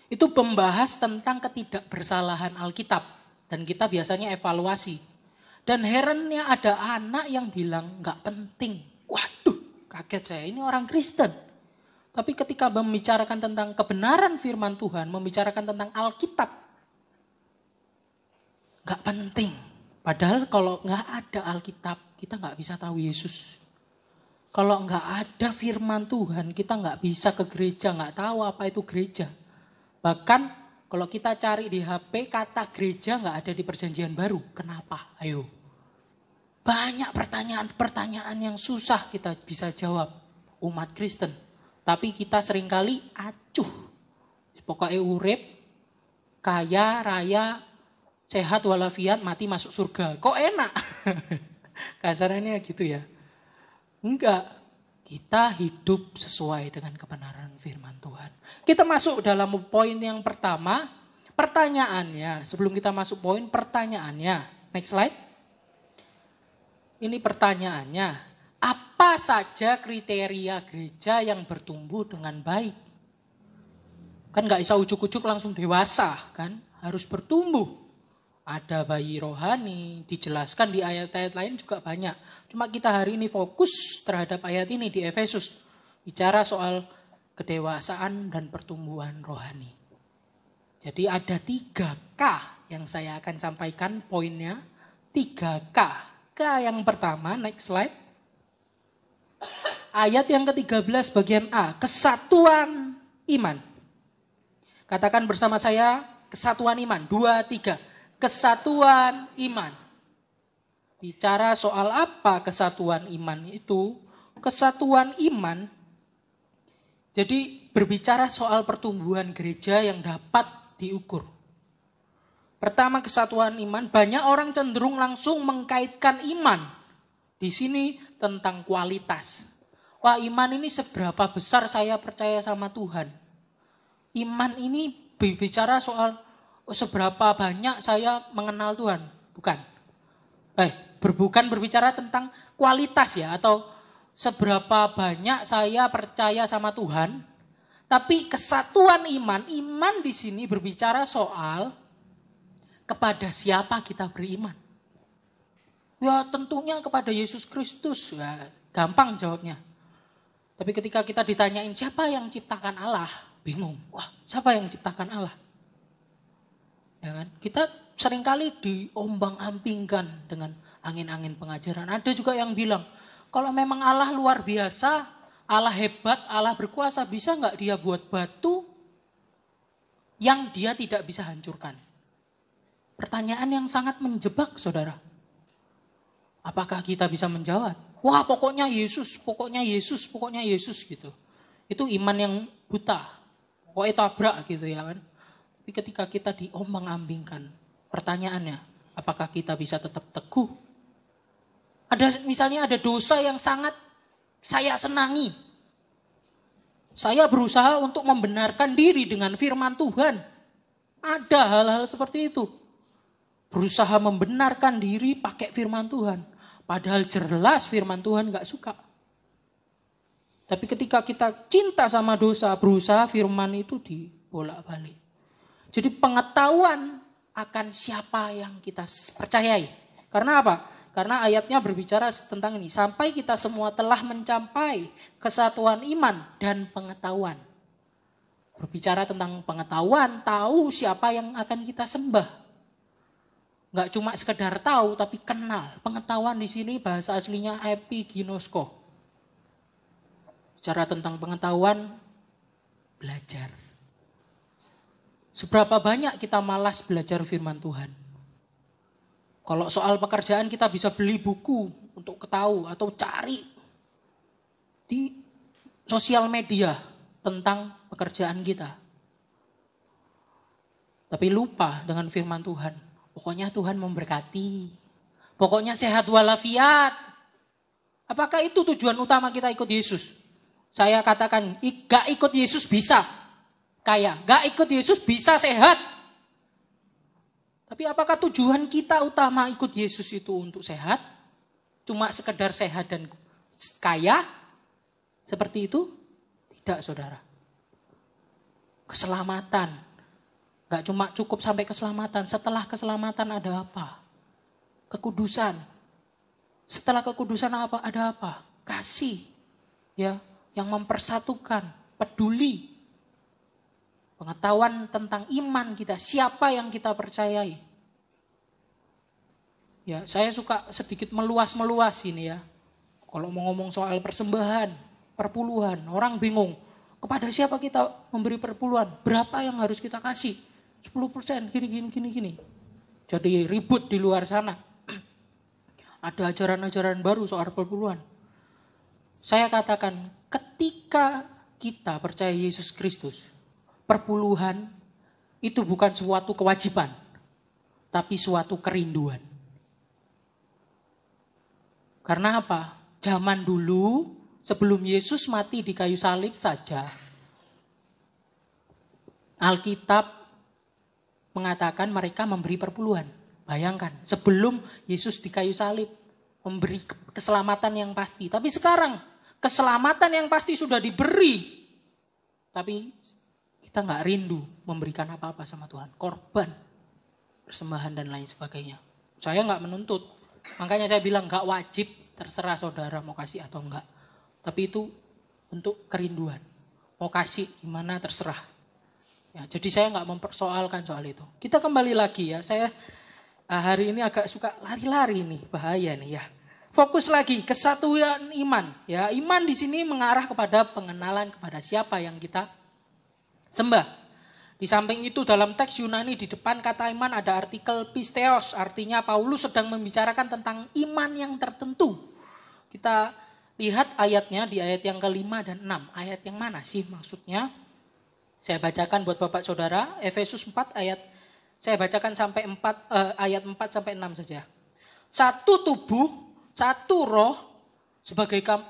Itu membahas tentang ketidakbersalahan Alkitab. Dan kita biasanya evaluasi. Dan herannya ada anak yang bilang gak penting. Waduh, kaget saya, ini orang Kristen. Tapi ketika membicarakan tentang kebenaran firman Tuhan, membicarakan tentang Alkitab, gak penting. Padahal kalau gak ada Alkitab, kita gak bisa tahu Yesus. Kalau gak ada firman Tuhan, kita gak bisa ke gereja, gak tahu apa itu gereja. Bahkan kalau kita cari di HP, kata gereja gak ada di perjanjian baru. Kenapa? Ayo. Banyak pertanyaan-pertanyaan yang susah kita bisa jawab umat Kristen. Tapi kita seringkali acuh. Pokoknya urip, kaya, raya, sehat walafiat, mati masuk surga. Kok enak? Kasarannya gitu ya. Enggak. Kita hidup sesuai dengan kebenaran firman Tuhan. Kita masuk dalam poin yang pertama. Pertanyaannya, sebelum kita masuk poin, pertanyaannya. Next slide. Ini pertanyaannya. Apa saja kriteria gereja yang bertumbuh dengan baik? Kan gak bisa ujuk-ujuk langsung dewasa kan. Harus bertumbuh. Ada bayi rohani, dijelaskan di ayat-ayat lain juga banyak. Cuma kita hari ini fokus terhadap ayat ini di Efesus. Bicara soal kedewasaan dan pertumbuhan rohani. Jadi ada 3K yang saya akan sampaikan poinnya. 3K. K yang pertama, next slide. Ayat yang ke-13 bagian A. Kesatuan iman. Katakan bersama saya, kesatuan iman. 2, 3. Kesatuan iman. Bicara soal apa kesatuan iman itu? Kesatuan iman, jadi berbicara soal pertumbuhan gereja yang dapat diukur. Pertama kesatuan iman, banyak orang cenderung langsung mengkaitkan iman. Di sini tentang kualitas. Wah, iman ini seberapa besar saya percaya sama Tuhan. Iman ini berbicara soal seberapa banyak saya mengenal Tuhan. Bukan. Bukan berbicara tentang kualitas ya. Atau seberapa banyak saya percaya sama Tuhan. Tapi kesatuan iman. Iman di sini berbicara soal kepada siapa kita beriman. Ya tentunya kepada Yesus Kristus. Ya, gampang jawabnya. Tapi ketika kita ditanyain siapa yang ciptakan Allah. Bingung. Wah, siapa yang ciptakan Allah? Ya kan? Kita seringkali diombang-ambingkan dengan angin-angin pengajaran. Ada juga yang bilang, kalau memang Allah luar biasa, Allah hebat, Allah berkuasa, bisa nggak dia buat batu yang dia tidak bisa hancurkan? Pertanyaan yang sangat menjebak, saudara. Apakah kita bisa menjawab? Wah, pokoknya Yesus, pokoknya Yesus, pokoknya Yesus gitu. Itu iman yang buta. Pokoknya tabrak gitu ya kan. Tapi ketika kita diombang-ambingkan, pertanyaannya, apakah kita bisa tetap teguh? Misalnya ada dosa yang sangat saya senangi. Saya berusaha untuk membenarkan diri dengan firman Tuhan. Ada hal-hal seperti itu. Berusaha membenarkan diri pakai firman Tuhan. Padahal jelas firman Tuhan gak suka. Tapi ketika kita cinta sama dosa, berusaha firman itu dibolak-balik. Jadi pengetahuan akan siapa yang kita percayai. Karena apa? Karena ayatnya berbicara tentang ini. Sampai kita semua telah mencapai kesatuan iman dan pengetahuan. Berbicara tentang pengetahuan, tahu siapa yang akan kita sembah. Nggak cuma sekedar tahu, tapi kenal. Pengetahuan di sini bahasa aslinya epiginosko. Bicara tentang pengetahuan, belajar. Seberapa banyak kita malas belajar firman Tuhan? Kalau soal pekerjaan kita bisa beli buku untuk tahu atau cari di sosial media tentang pekerjaan kita. Tapi lupa dengan firman Tuhan. Pokoknya Tuhan memberkati. Pokoknya sehat walafiat. Apakah itu tujuan utama kita ikut Yesus? Saya katakan, gak ikut Yesus bisa kaya. Gak ikut Yesus bisa sehat. Tapi apakah tujuan kita utama ikut Yesus itu untuk sehat? Cuma sekedar sehat dan kaya? Seperti itu? Tidak, saudara. Keselamatan. Gak cuma cukup sampai keselamatan. Setelah keselamatan ada apa? Kekudusan. Setelah kekudusan ada apa? Kasih. Ya, yang mempersatukan, peduli. Pengetahuan tentang iman kita, siapa yang kita percayai. Ya, saya suka sedikit meluas ini ya. Kalau mau ngomong soal persembahan, perpuluhan, orang bingung. Kepada siapa kita memberi perpuluhan? Berapa yang harus kita kasih? 10%, gini. Jadi ribut di luar sana. Ada ajaran-ajaran baru soal perpuluhan. Saya katakan, ketika kita percaya Yesus Kristus, perpuluhan itu bukan suatu kewajiban, tapi suatu kerinduan. Karena apa? Zaman dulu, sebelum Yesus mati di kayu salib saja, Alkitab mengatakan mereka memberi perpuluhan. Bayangkan, sebelum Yesus di kayu salib, memberi keselamatan yang pasti. Tapi sekarang, keselamatan yang pasti sudah diberi. Tapi kita nggak rindu memberikan apa-apa sama Tuhan. Korban, persembahan dan lain sebagainya. Saya nggak menuntut. Makanya saya bilang nggak wajib, terserah saudara mau kasih atau enggak. Tapi itu untuk kerinduan. Mau kasih gimana terserah. Ya, jadi saya nggak mempersoalkan soal itu. Kita kembali lagi ya. Saya hari ini agak suka lari-lari nih, bahaya nih ya. Fokus lagi kesatuan iman. Ya, iman di sini mengarah kepada pengenalan kepada siapa yang kita sembah. Di samping itu dalam teks Yunani di depan kata iman ada artikel pisteos. Artinya Paulus sedang membicarakan tentang iman yang tertentu. Kita lihat ayatnya di ayat yang ke-5 dan 6. Ayat yang mana sih maksudnya? Saya bacakan buat Bapak Saudara. Efesus 4 ayat. Saya bacakan sampai ayat 4 sampai 6 saja. Satu tubuh, satu roh.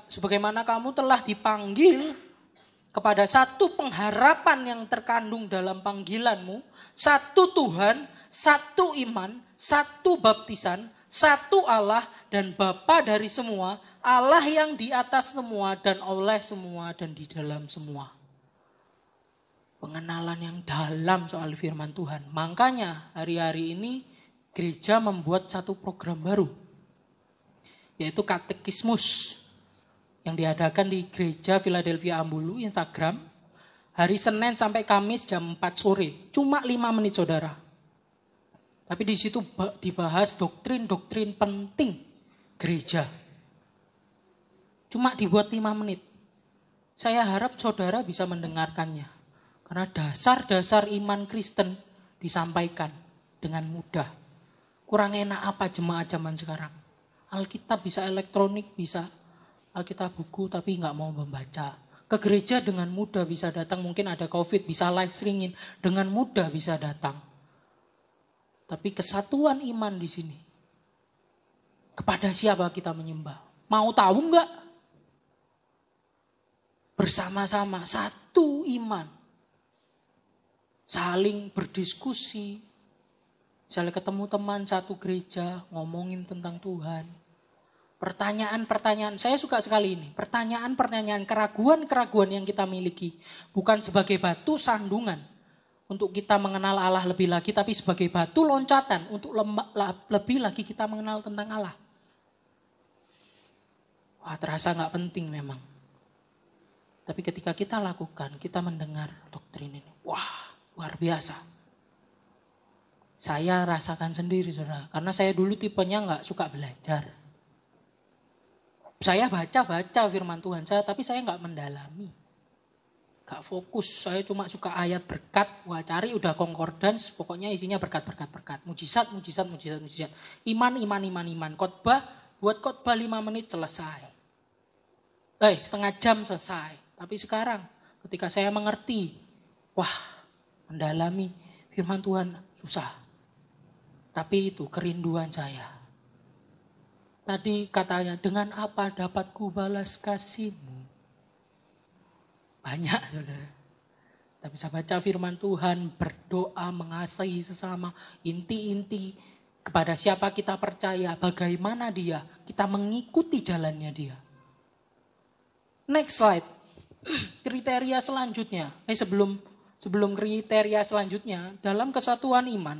Sebagaimana kamu telah dipanggil kepada satu pengharapan yang terkandung dalam panggilanmu, satu Tuhan, satu iman, satu baptisan, satu Allah dan Bapa dari semua, Allah yang di atas semua dan oleh semua dan di dalam semua. Pengenalan yang dalam soal firman Tuhan. Makanya hari-hari ini gereja membuat satu program baru, yaitu katekismus. Yang diadakan di gereja Philadelphia Ambulu, Instagram, hari Senin sampai Kamis jam 4 sore. Cuma 5 menit saudara. Tapi di situ dibahas doktrin-doktrin penting gereja. Cuma dibuat 5 menit. Saya harap saudara bisa mendengarkannya. Karena dasar-dasar iman Kristen disampaikan dengan mudah. Kurang enak apa jemaat zaman sekarang? Alkitab bisa elektronik, bisa Alkitab buku tapi nggak mau membaca. Ke gereja dengan mudah bisa datang, mungkin ada COVID, bisa live streaming, dengan mudah bisa datang. Tapi kesatuan iman di sini. Kepada siapa kita menyembah? Mau tahu nggak? Bersama-sama, satu iman. Saling berdiskusi. Misalnya ketemu teman satu gereja, ngomongin tentang Tuhan. Pertanyaan-pertanyaan, saya suka sekali ini. Pertanyaan-pertanyaan, keraguan-keraguan yang kita miliki. Bukan sebagai batu sandungan untuk kita mengenal Allah lebih lagi, tapi sebagai batu loncatan untuk lebih lagi kita mengenal tentang Allah. Wah, terasa gak penting memang. Tapi ketika kita lakukan, kita mendengar doktrin ini. Wah, luar biasa. Saya rasakan sendiri, saudara. Karena saya dulu tipenya gak suka belajar. Saya baca firman Tuhan saya, tapi saya gak mendalami. Gak fokus, saya cuma suka ayat berkat. Wah, cari udah concordance, pokoknya isinya berkat. Mujizat. Iman. Khotbah, buat khotbah 5 menit selesai. Setengah jam selesai. Tapi sekarang ketika saya mengerti, wah, mendalami firman Tuhan susah. Tapi itu kerinduan saya. Tadi katanya, dengan apa dapat ku balas kasihmu? Banyak, saudara. Tapi saya baca firman Tuhan, berdoa, mengasihi sesama, inti-inti kepada siapa kita percaya, bagaimana dia, kita mengikuti jalannya dia. Next slide. Kriteria selanjutnya. Sebelum kriteria selanjutnya, dalam kesatuan iman,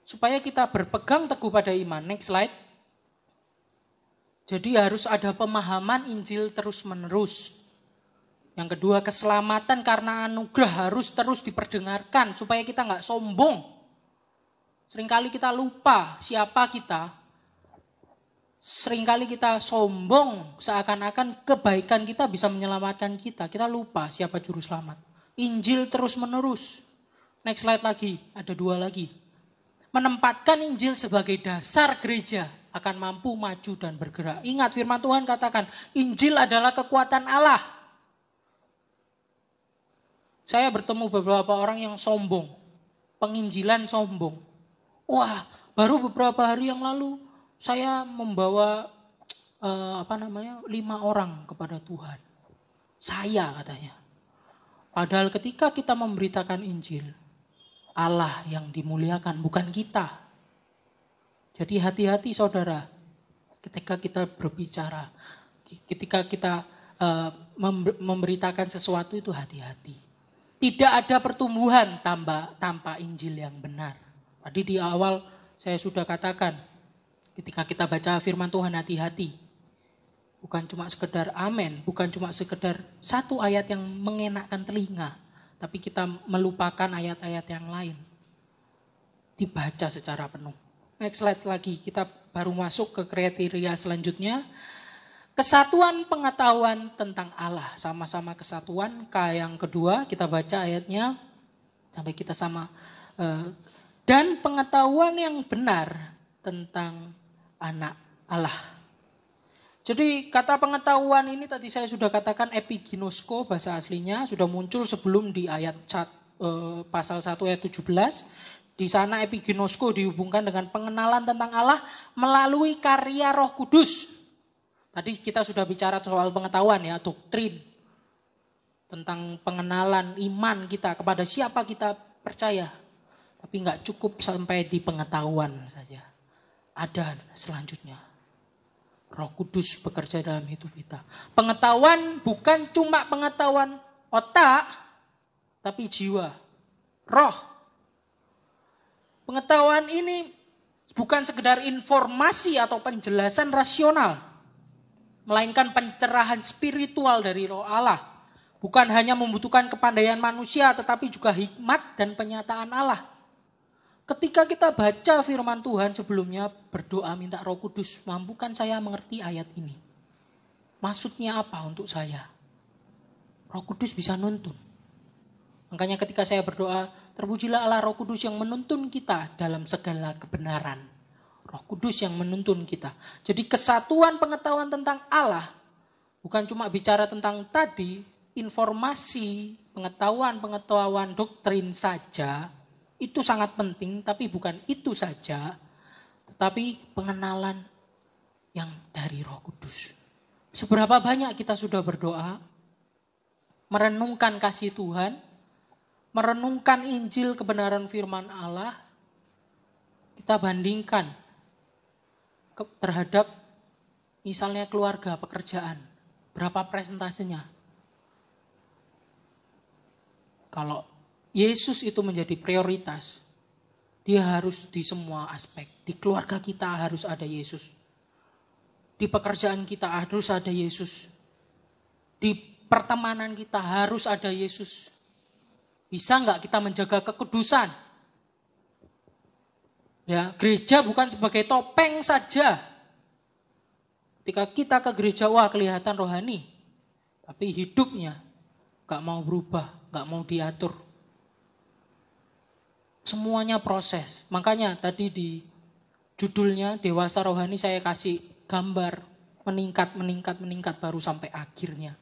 supaya kita berpegang teguh pada iman. Next slide. Jadi harus ada pemahaman Injil terus-menerus. Yang kedua, keselamatan karena anugerah harus terus diperdengarkan supaya kita nggak sombong. Seringkali kita lupa siapa kita. Seringkali kita sombong seakan-akan kebaikan kita bisa menyelamatkan kita. Kita lupa siapa juru selamat. Injil terus-menerus. Next slide lagi, ada 2 lagi. Menempatkan Injil sebagai dasar gereja akan mampu maju dan bergerak. Ingat firman Tuhan katakan, Injil adalah kekuatan Allah. Saya bertemu beberapa orang yang sombong. Penginjilan sombong. Wah, baru beberapa hari yang lalu saya membawa 5 orang kepada Tuhan. Saya katanya. Padahal ketika kita memberitakan Injil, Allah yang dimuliakan, bukan kita. Jadi hati-hati saudara, ketika kita berbicara, ketika kita memberitakan sesuatu itu hati-hati. Tidak ada pertumbuhan tanpa Injil yang benar. Tadi di awal saya sudah katakan, ketika kita baca firman Tuhan hati-hati. Bukan cuma sekedar amin, bukan cuma sekedar satu ayat yang mengenakkan telinga. Tapi kita melupakan ayat-ayat yang lain. Dibaca secara penuh. Next slide lagi, kita baru masuk ke kriteria selanjutnya. Kesatuan pengetahuan tentang Allah. Sama-sama kesatuan. Yang kedua, kita baca ayatnya. Sampai kita sama. Dan pengetahuan yang benar tentang anak Allah. Jadi kata pengetahuan ini tadi saya sudah katakan epiginosko bahasa aslinya. Sudah muncul sebelum di ayat pasal 1 ayat 17. Di sana epiginosko dihubungkan dengan pengenalan tentang Allah melalui karya Roh Kudus. Tadi kita sudah bicara soal pengetahuan ya, doktrin. Tentang pengenalan iman kita kepada siapa kita percaya. Tapi nggak cukup sampai di pengetahuan saja. Ada selanjutnya. Roh Kudus bekerja dalam hidup kita. Pengetahuan bukan cuma pengetahuan otak, tapi jiwa, roh. Pengetahuan ini bukan sekedar informasi atau penjelasan rasional, melainkan pencerahan spiritual dari Roh Allah. Bukan hanya membutuhkan kepandaian manusia, tetapi juga hikmat dan penyataan Allah. Ketika kita baca firman Tuhan sebelumnya berdoa minta Roh Kudus, mampukan saya mengerti ayat ini. Maksudnya apa untuk saya? Roh Kudus bisa nuntun. Makanya ketika saya berdoa, terpujilah Allah Roh Kudus yang menuntun kita dalam segala kebenaran. Roh Kudus yang menuntun kita. Jadi kesatuan pengetahuan tentang Allah bukan cuma bicara tentang tadi informasi, pengetahuan doktrin saja. Itu sangat penting, tapi bukan itu saja. Tetapi pengenalan yang dari Roh Kudus. Seberapa banyak kita sudah berdoa, merenungkan kasih Tuhan, merenungkan Injil kebenaran firman Allah, kita bandingkan terhadap misalnya keluarga, pekerjaan. Berapa presentasinya? Kalau Yesus itu menjadi prioritas, dia harus di semua aspek. Di keluarga kita harus ada Yesus. Di pekerjaan kita harus ada Yesus. Di pertemanan kita harus ada Yesus. Bisa nggak kita menjaga kekudusan? Ya, gereja bukan sebagai topeng saja. Ketika kita ke gereja, wah kelihatan rohani. Tapi hidupnya gak mau berubah, gak mau diatur. Semuanya proses. Makanya tadi di judulnya Dewasa Rohani saya kasih gambar meningkat baru sampai akhirnya.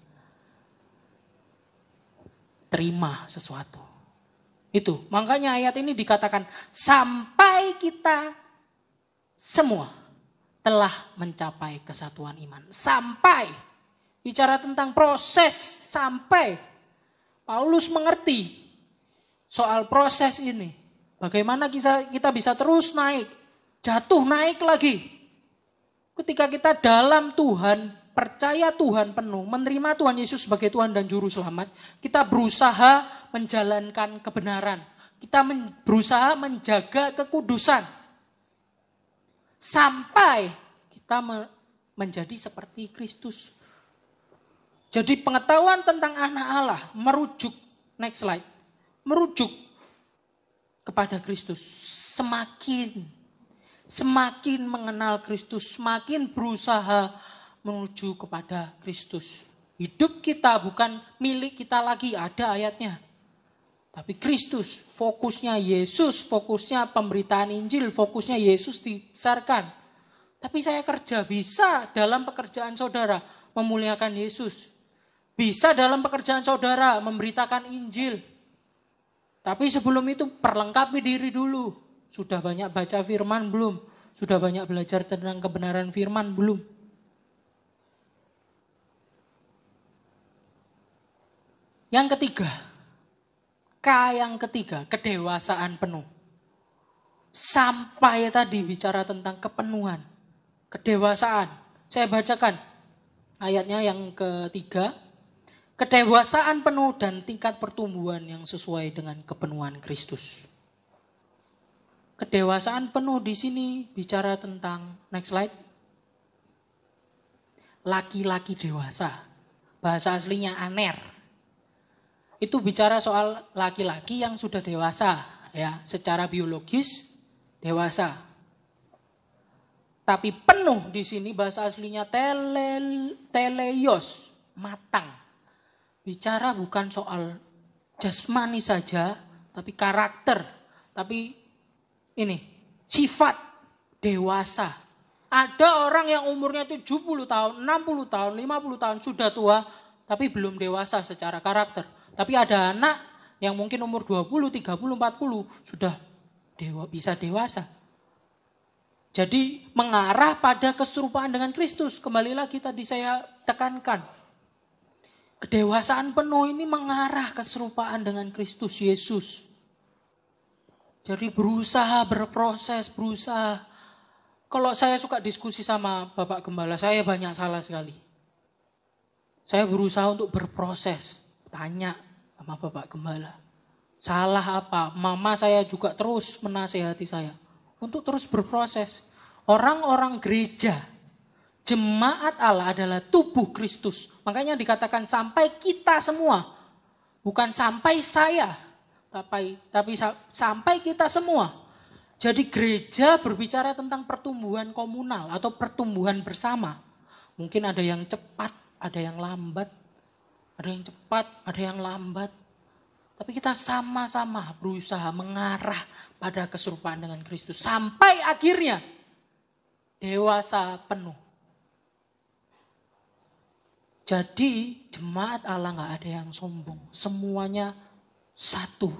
Terima sesuatu. Itu, makanya ayat ini dikatakan sampai kita semua telah mencapai kesatuan iman. Sampai, bicara tentang proses sampai. Paulus mengerti soal proses ini. Bagaimana kita bisa terus naik, jatuh naik lagi. Ketika kita dalam Tuhan, percaya Tuhan penuh, menerima Tuhan Yesus sebagai Tuhan dan Juru Selamat, kita berusaha menjalankan kebenaran. Kita berusaha menjaga kekudusan. Sampai kita menjadi seperti Kristus. Jadi pengetahuan tentang anak Allah merujuk, next slide, merujuk kepada Kristus. Semakin mengenal Kristus, semakin berusaha menuju kepada Kristus. Hidup kita bukan milik kita lagi, ada ayatnya. Tapi Kristus, fokusnya Yesus, fokusnya pemberitaan Injil, fokusnya Yesus dibesarkan. Tapi saya kerja, bisa dalam pekerjaan saudara memuliakan Yesus. Bisa dalam pekerjaan saudara memberitakan Injil. Tapi sebelum itu perlengkapi diri dulu. Sudah banyak baca firman belum? Sudah banyak belajar tentang kebenaran firman belum? Yang ketiga, kedewasaan penuh. Sampai tadi bicara tentang kepenuhan, kedewasaan. Saya bacakan ayatnya yang ketiga. Kedewasaan penuh dan tingkat pertumbuhan yang sesuai dengan kepenuhan Kristus. Kedewasaan penuh di sini bicara tentang, next slide, laki-laki dewasa. Bahasa aslinya aner. Itu bicara soal laki-laki yang sudah dewasa, ya, secara biologis dewasa. Tapi penuh di sini bahasa aslinya teleios, matang. Bicara bukan soal jasmani saja, tapi karakter, tapi ini sifat dewasa. Ada orang yang umurnya 70 tahun, 60 tahun, 50 tahun sudah tua, tapi belum dewasa secara karakter. Tapi ada anak yang mungkin umur 20, 30, 40 sudah bisa dewasa. Jadi mengarah pada keserupaan dengan Kristus. Kembali lagi tadi saya tekankan. Kedewasaan penuh ini mengarah keserupaan dengan Kristus Yesus. Jadi berusaha, berproses, berusaha. Kalau saya suka diskusi sama Bapak Gembala, saya banyak salah sekali. Saya berusaha untuk berproses. Tanya sama Bapak Gembala, salah apa? Mama saya juga terus menasehati saya untuk terus berproses. Orang-orang gereja, jemaat Allah adalah tubuh Kristus. Makanya dikatakan sampai kita semua. Bukan sampai saya, tapi sampai kita semua. Jadi gereja berbicara tentang pertumbuhan komunal atau pertumbuhan bersama. Mungkin ada yang cepat, ada yang lambat. Ada yang cepat, ada yang lambat. Tapi kita sama-sama berusaha mengarah pada keserupaan dengan Kristus. Sampai akhirnya dewasa penuh. Jadi jemaat Allah gak ada yang sombong. Semuanya satu.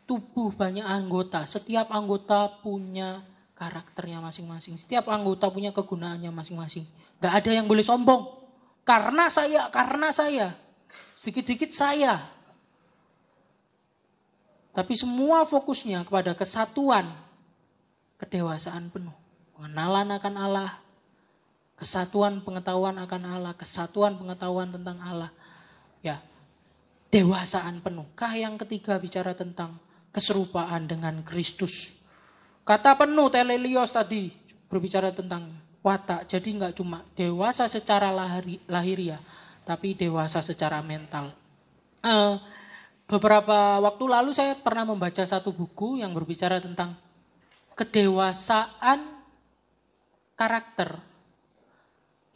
Tubuh banyak anggota. Setiap anggota punya karakternya masing-masing. Setiap anggota punya kegunaannya masing-masing. Gak ada yang boleh sombong. Karena saya. Sedikit-sedikit saya. Tapi semua fokusnya kepada kesatuan. Kedewasaan penuh. Pengenalan akan Allah. Kesatuan pengetahuan akan Allah. Kesatuan pengetahuan tentang Allah. Ya. kedewasaan penuh. Yang ketiga bicara tentang keserupaan dengan Kristus. Kata penuh telelios tadi berbicara tentang watak. Jadi nggak cuma dewasa secara lahiriah, tapi dewasa secara mental. Beberapa waktu lalu saya pernah membaca satu buku yang berbicara tentang kedewasaan karakter.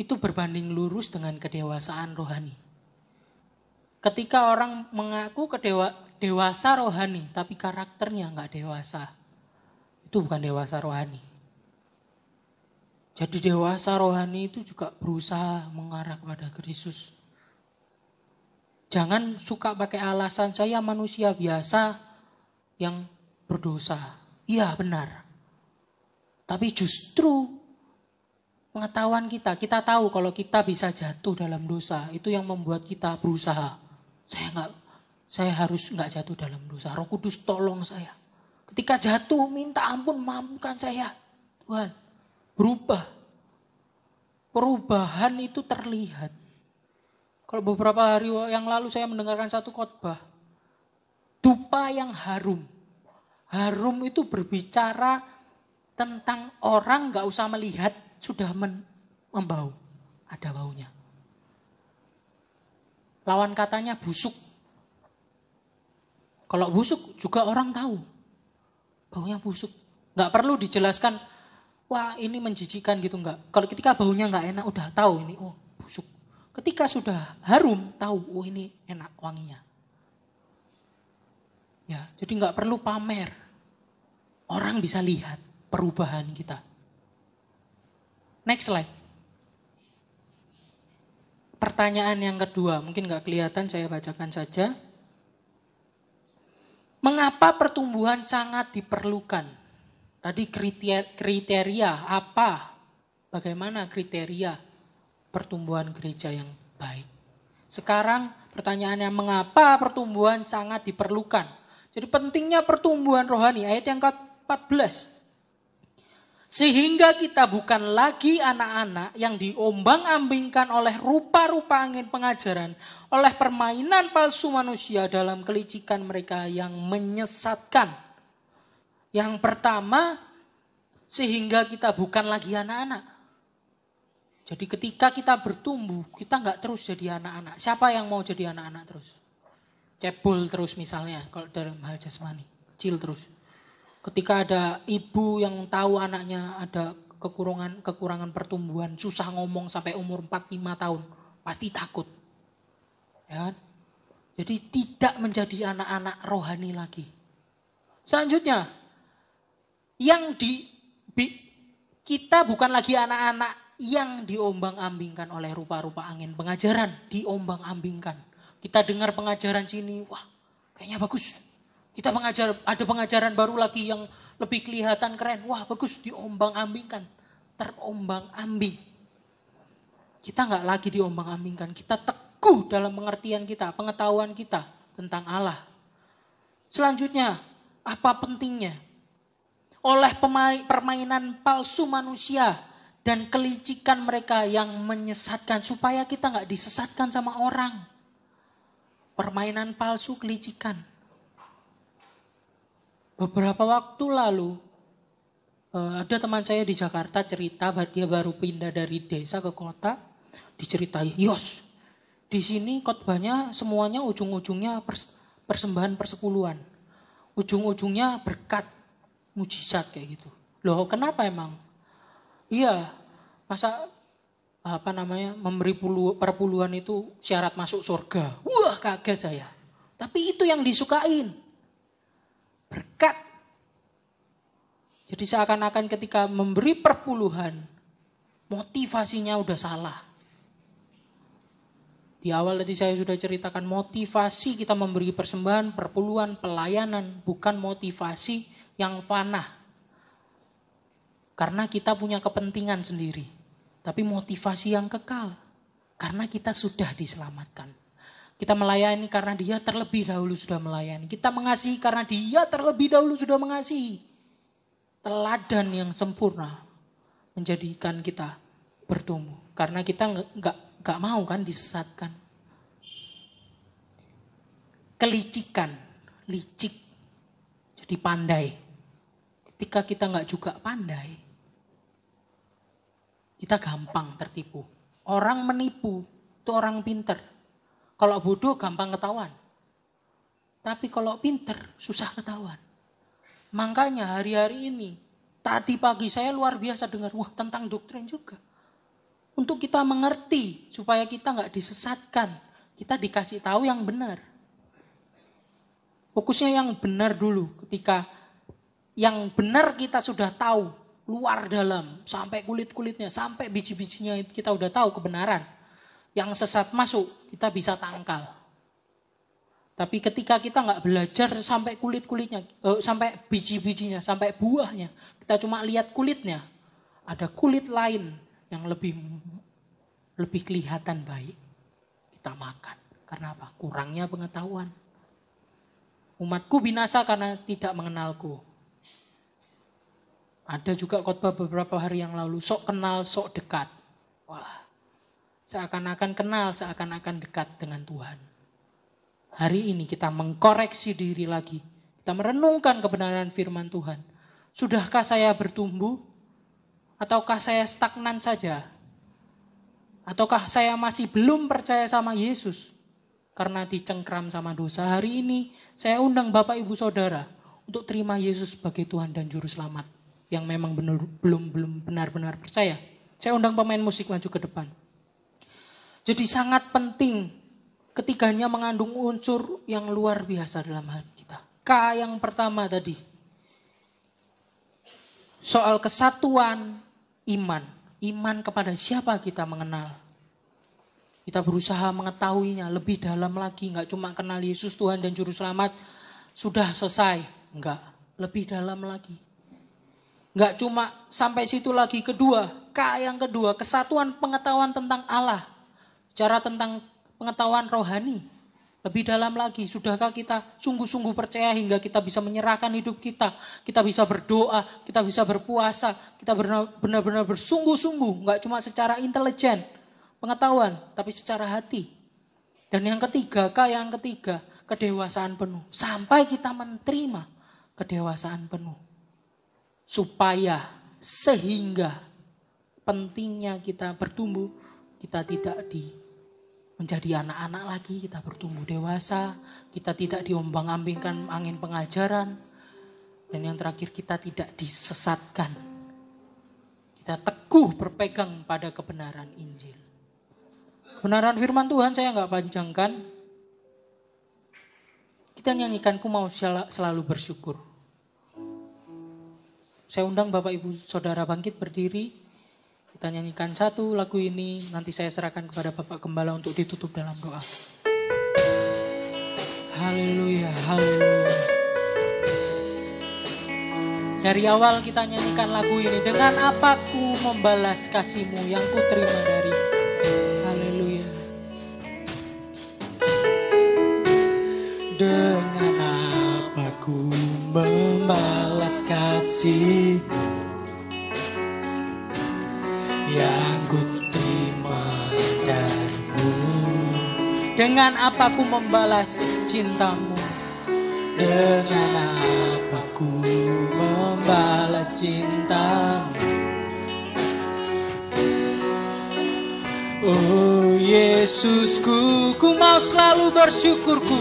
Itu berbanding lurus dengan kedewasaan rohani. Ketika orang mengaku dewasa rohani, tapi karakternya nggak dewasa, itu bukan dewasa rohani. Jadi dewasa rohani itu juga berusaha mengarah kepada Kristus. Jangan suka pakai alasan saya manusia biasa yang berdosa. Iya benar. Tapi justru pengetahuan kita tahu kalau kita bisa jatuh dalam dosa, itu yang membuat kita berusaha. Saya harus nggak jatuh dalam dosa. Roh Kudus tolong saya. Ketika jatuh minta ampun, mampukan saya. Tuhan, berubah. Perubahan itu terlihat. Kalau beberapa hari yang lalu saya mendengarkan satu khotbah. Dupa yang harum. Harum itu berbicara tentang orang nggak usah melihat sudah membau. Ada baunya. Lawan katanya busuk. Kalau busuk juga orang tahu. Baunya busuk. Nggak perlu dijelaskan, wah ini menjijikan gitu enggak. Kalau ketika baunya nggak enak udah tahu ini, oh busuk. Ketika sudah harum tahu, oh ini enak wanginya. Ya, jadi nggak perlu pamer. Orang bisa lihat perubahan kita. Next slide. Pertanyaan yang kedua, mungkin nggak kelihatan, saya bacakan saja. Mengapa pertumbuhan sangat diperlukan? Tadi kriteria apa? Bagaimana kriteria pertumbuhan gereja yang baik? Sekarang pertanyaannya, mengapa pertumbuhan sangat diperlukan? Jadi pentingnya pertumbuhan rohani, ayat yang ke-14. Sehingga kita bukan lagi anak-anak yang diombang-ambingkan oleh rupa-rupa angin pengajaran, oleh permainan palsu manusia dalam kelicikan mereka yang menyesatkan. Yang pertama, sehingga kita bukan lagi anak-anak. Jadi ketika kita bertumbuh, kita nggak terus jadi anak-anak. Siapa yang mau jadi anak-anak terus? Cebol terus misalnya, kalau dalam hal jasmani, kecil terus. Ketika ada ibu yang tahu anaknya ada kekurangan pertumbuhan, susah ngomong sampai umur 4-5 tahun, pasti takut. Ya. Jadi tidak menjadi anak-anak rohani lagi. Selanjutnya, kita bukan lagi anak-anak yang diombang-ambingkan oleh rupa-rupa angin pengajaran, diombang-ambingkan. Kita dengar pengajaran sini, wah kayaknya bagus. Kita ada pengajaran baru lagi yang lebih kelihatan keren. Wah bagus, diombang-ambingkan. Terombang-ambing. Kita nggak lagi diombang-ambingkan. Kita teguh dalam pengertian kita, pengetahuan kita tentang Allah. Selanjutnya, apa pentingnya? Oleh permainan palsu manusia dan kelicikan mereka yang menyesatkan. Supaya kita nggak disesatkan sama orang. Permainan palsu, kelicikan. Beberapa waktu lalu, ada teman saya di Jakarta cerita, dia baru pindah dari desa ke kota, diceritai, Yos, di sini khotbahnya semuanya ujung-ujungnya persembahan persepuluhan. Ujung-ujungnya berkat, mujizat kayak gitu. Loh kenapa emang? Iya, masa memberi perpuluhan itu syarat masuk surga. Wah kaget saya. Tapi itu yang disukain. Berkat. Jadi seakan-akan ketika memberi perpuluhan, motivasinya udah salah. Di awal tadi saya sudah ceritakan motivasi kita memberi persembahan, perpuluhan, pelayanan, bukan motivasi yang fana. Karena kita punya kepentingan sendiri. Tapi motivasi yang kekal. Karena kita sudah diselamatkan. Kita melayani karena dia terlebih dahulu sudah melayani. Kita mengasihi karena dia terlebih dahulu sudah mengasihi. Teladan yang sempurna menjadikan kita bertumbuh. Karena kita nggak mau kan disesatkan. kelicikan, licik, jadi pandai. Ketika kita nggak juga pandai, kita gampang tertipu. Orang menipu itu orang pinter. Kalau bodoh gampang ketahuan. Tapi kalau pinter susah ketahuan. Makanya hari-hari ini, tadi pagi saya luar biasa dengar, wah tentang doktrin juga. Untuk kita mengerti, supaya kita nggak disesatkan. Kita dikasih tahu yang benar. Fokusnya yang benar dulu. Ketika yang benar kita sudah tahu, luar dalam, sampai kulit-kulitnya, sampai biji-bijinya kita udah tahu kebenaran. Yang sesat masuk, kita bisa tangkal. Tapi ketika kita nggak belajar sampai kulit-kulitnya, sampai biji-bijinya, sampai buahnya, kita cuma lihat kulitnya, ada kulit lain yang lebih kelihatan baik, kita makan. Karena apa? Kurangnya pengetahuan. Umatku binasa karena tidak mengenalku. Ada juga khotbah beberapa hari yang lalu, sok kenal, sok dekat. Wah, seakan-akan kenal, seakan-akan dekat dengan Tuhan. Hari ini kita mengkoreksi diri lagi. Kita merenungkan kebenaran firman Tuhan. Sudahkah saya bertumbuh? Ataukah saya stagnan saja? Ataukah saya masih belum percaya sama Yesus? Karena dicengkram sama dosa. Hari ini saya undang Bapak Ibu Saudara untuk terima Yesus sebagai Tuhan dan Juru Selamat. Yang memang belum benar-benar percaya. Saya undang pemain musik maju ke depan. Jadi sangat penting. Ketiganya mengandung unsur yang luar biasa dalam hati kita. K yang pertama tadi. Soal kesatuan iman. Iman kepada siapa kita mengenal. Kita berusaha mengetahuinya lebih dalam lagi. Enggak cuma kenal Yesus Tuhan dan Juru Selamat. Sudah selesai. Enggak. Lebih dalam lagi. Enggak cuma sampai situ lagi. Kedua. K yang kedua. Kesatuan pengetahuan tentang Allah. Bicara tentang pengetahuan rohani. Lebih dalam lagi, sudahkah kita sungguh-sungguh percaya hingga kita bisa menyerahkan hidup kita. Kita bisa berdoa, kita bisa berpuasa, kita benar-benar bersungguh-sungguh. Enggak cuma secara intelijen, pengetahuan, tapi secara hati. Dan yang ketiga, yang ketiga, kedewasaan penuh. Sampai kita menerima kedewasaan penuh. Sehingga pentingnya kita bertumbuh, kita tidak menjadi anak-anak lagi, kita bertumbuh dewasa, kita tidak diombang-ambingkan angin pengajaran, dan yang terakhir kita tidak disesatkan. Kita teguh berpegang pada kebenaran Injil. Kebenaran firman Tuhan saya nggak panjangkan. Kita nyanyikan, ku mau selalu bersyukur. Saya undang Bapak Ibu Saudara bangkit berdiri. Kita nyanyikan satu lagu ini, nanti saya serahkan kepada Bapak Gembala untuk ditutup dalam doa. Haleluya, haleluya. Dari awal kita nyanyikan lagu ini, dengan apa ku membalas kasih-Mu yang ku terima dari. Haleluya. Dengan apa ku membalas kasih-Mu yang ku terima darimu. Dengan apa ku membalas cinta-Mu? Dengan apa ku membalas cinta-Mu? Oh Yesusku, ku mau selalu bersyukur, ku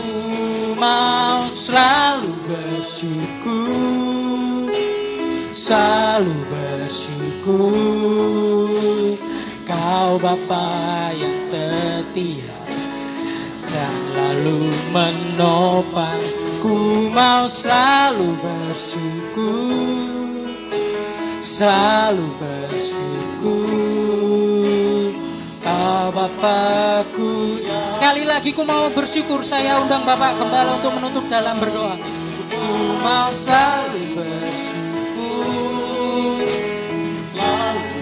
mau selalu bersyukur, selalu bersyukur. Kau Bapa yang setia dan lalu menopang. Ku mau selalu bersyukur, selalu bersyukur. Kau Bapakku. Sekali lagi ku mau bersyukur. Saya undang Bapak Gembala untuk menutup dalam berdoa. Ku mau selalu bersyukur, selalu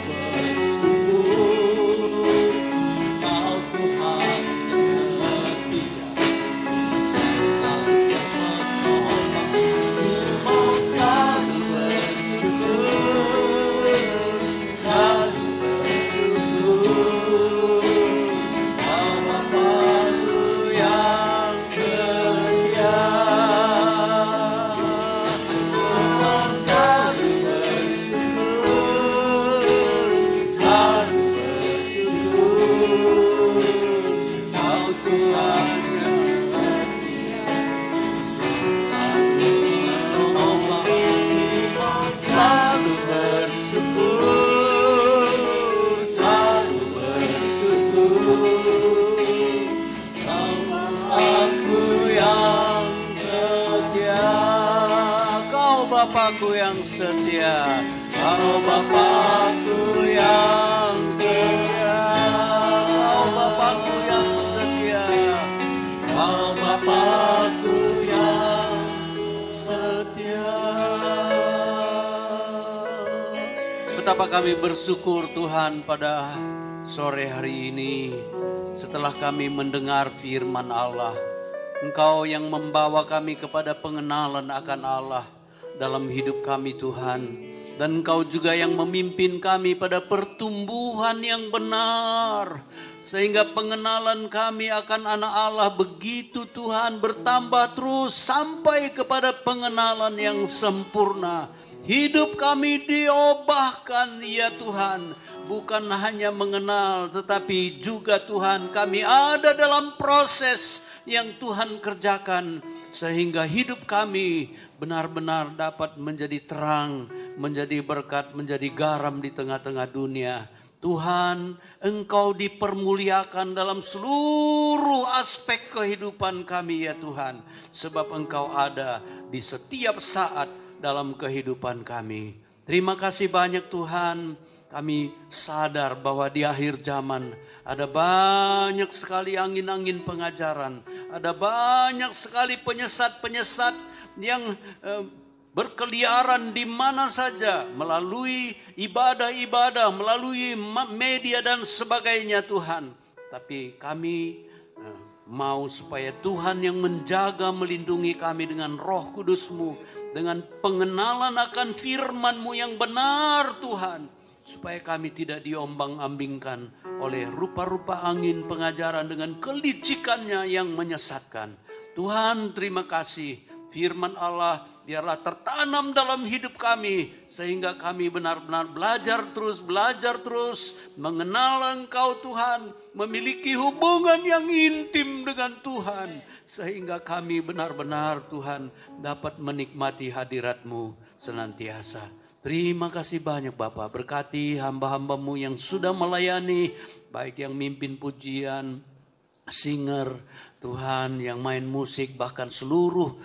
Bapakku yang setia, Kau Bapakku yang setia, Kau Bapakku yang setia, Kau Bapakku yang setia. Betapa kami bersyukur Tuhan pada sore hari ini setelah kami mendengar firman Allah. Engkau yang membawa kami kepada pengenalan akan Allah dalam hidup kami Tuhan. Dan Engkau juga yang memimpin kami pada pertumbuhan yang benar. Sehingga pengenalan kami akan anak Allah begitu Tuhan bertambah terus sampai kepada pengenalan yang sempurna. Hidup kami diubahkan ya Tuhan. Bukan hanya mengenal tetapi juga Tuhan kami ada dalam proses yang Tuhan kerjakan. Sehingga hidup kami benar-benar dapat menjadi terang, menjadi berkat, menjadi garam di tengah-tengah dunia. Tuhan, Engkau dipermuliakan dalam seluruh aspek kehidupan kami ya Tuhan. Sebab Engkau ada di setiap saat dalam kehidupan kami. Terima kasih banyak Tuhan. Kami sadar bahwa di akhir zaman ada banyak sekali angin-angin pengajaran. Ada banyak sekali penyesat-penyesat yang berkeliaran di mana saja melalui ibadah-ibadah, melalui media dan sebagainya Tuhan. Tapi kami mau supaya Tuhan yang menjaga, melindungi kami dengan Roh Kudus-Mu, dengan pengenalan akan firman-Mu yang benar Tuhan. Supaya kami tidak diombang-ambingkan oleh rupa-rupa angin pengajaran dengan kelicikannya yang menyesatkan. Tuhan terima kasih. Firman Allah biarlah tertanam dalam hidup kami. Sehingga kami benar-benar belajar terus. Mengenal Engkau Tuhan. Memiliki hubungan yang intim dengan Tuhan. Sehingga kami benar-benar Tuhan dapat menikmati hadirat-Mu senantiasa. Terima kasih banyak Bapak. Berkati hamba-hamba-Mu yang sudah melayani. Baik yang mimpin pujian, singer, Tuhan yang main musik, bahkan seluruh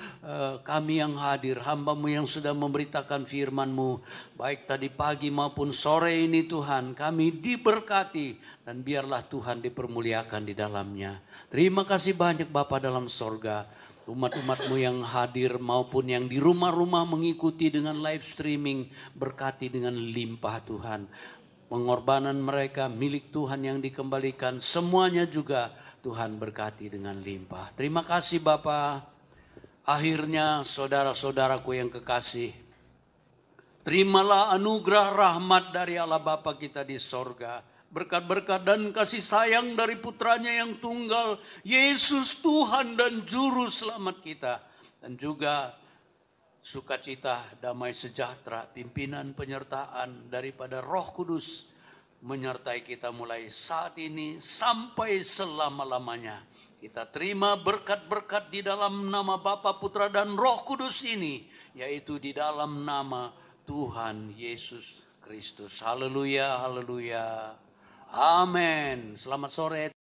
kami yang hadir, hamba-Mu yang sudah memberitakan firman-Mu, baik tadi pagi maupun sore ini Tuhan, kami diberkati dan biarlah Tuhan dipermuliakan di dalamnya. Terima kasih banyak Bapa dalam sorga, umat-umat-Mu yang hadir maupun yang di rumah-rumah mengikuti dengan live streaming, berkati dengan limpah Tuhan. Pengorbanan mereka milik Tuhan yang dikembalikan, semuanya juga Tuhan berkati dengan limpah. Terima kasih Bapa. Akhirnya saudara-saudaraku yang kekasih, terimalah anugerah rahmat dari Allah Bapa kita di sorga. Berkat-berkat dan kasih sayang dari putranya yang tunggal, Yesus Tuhan dan Juru Selamat kita. Dan juga sukacita, damai sejahtera, pimpinan penyertaan daripada Roh Kudus menyertai kita mulai saat ini sampai selama-lamanya. Kita terima berkat-berkat di dalam nama Bapa, Putra dan Roh Kudus ini, yaitu di dalam nama Tuhan Yesus Kristus. Haleluya, haleluya. Amin. Selamat sore.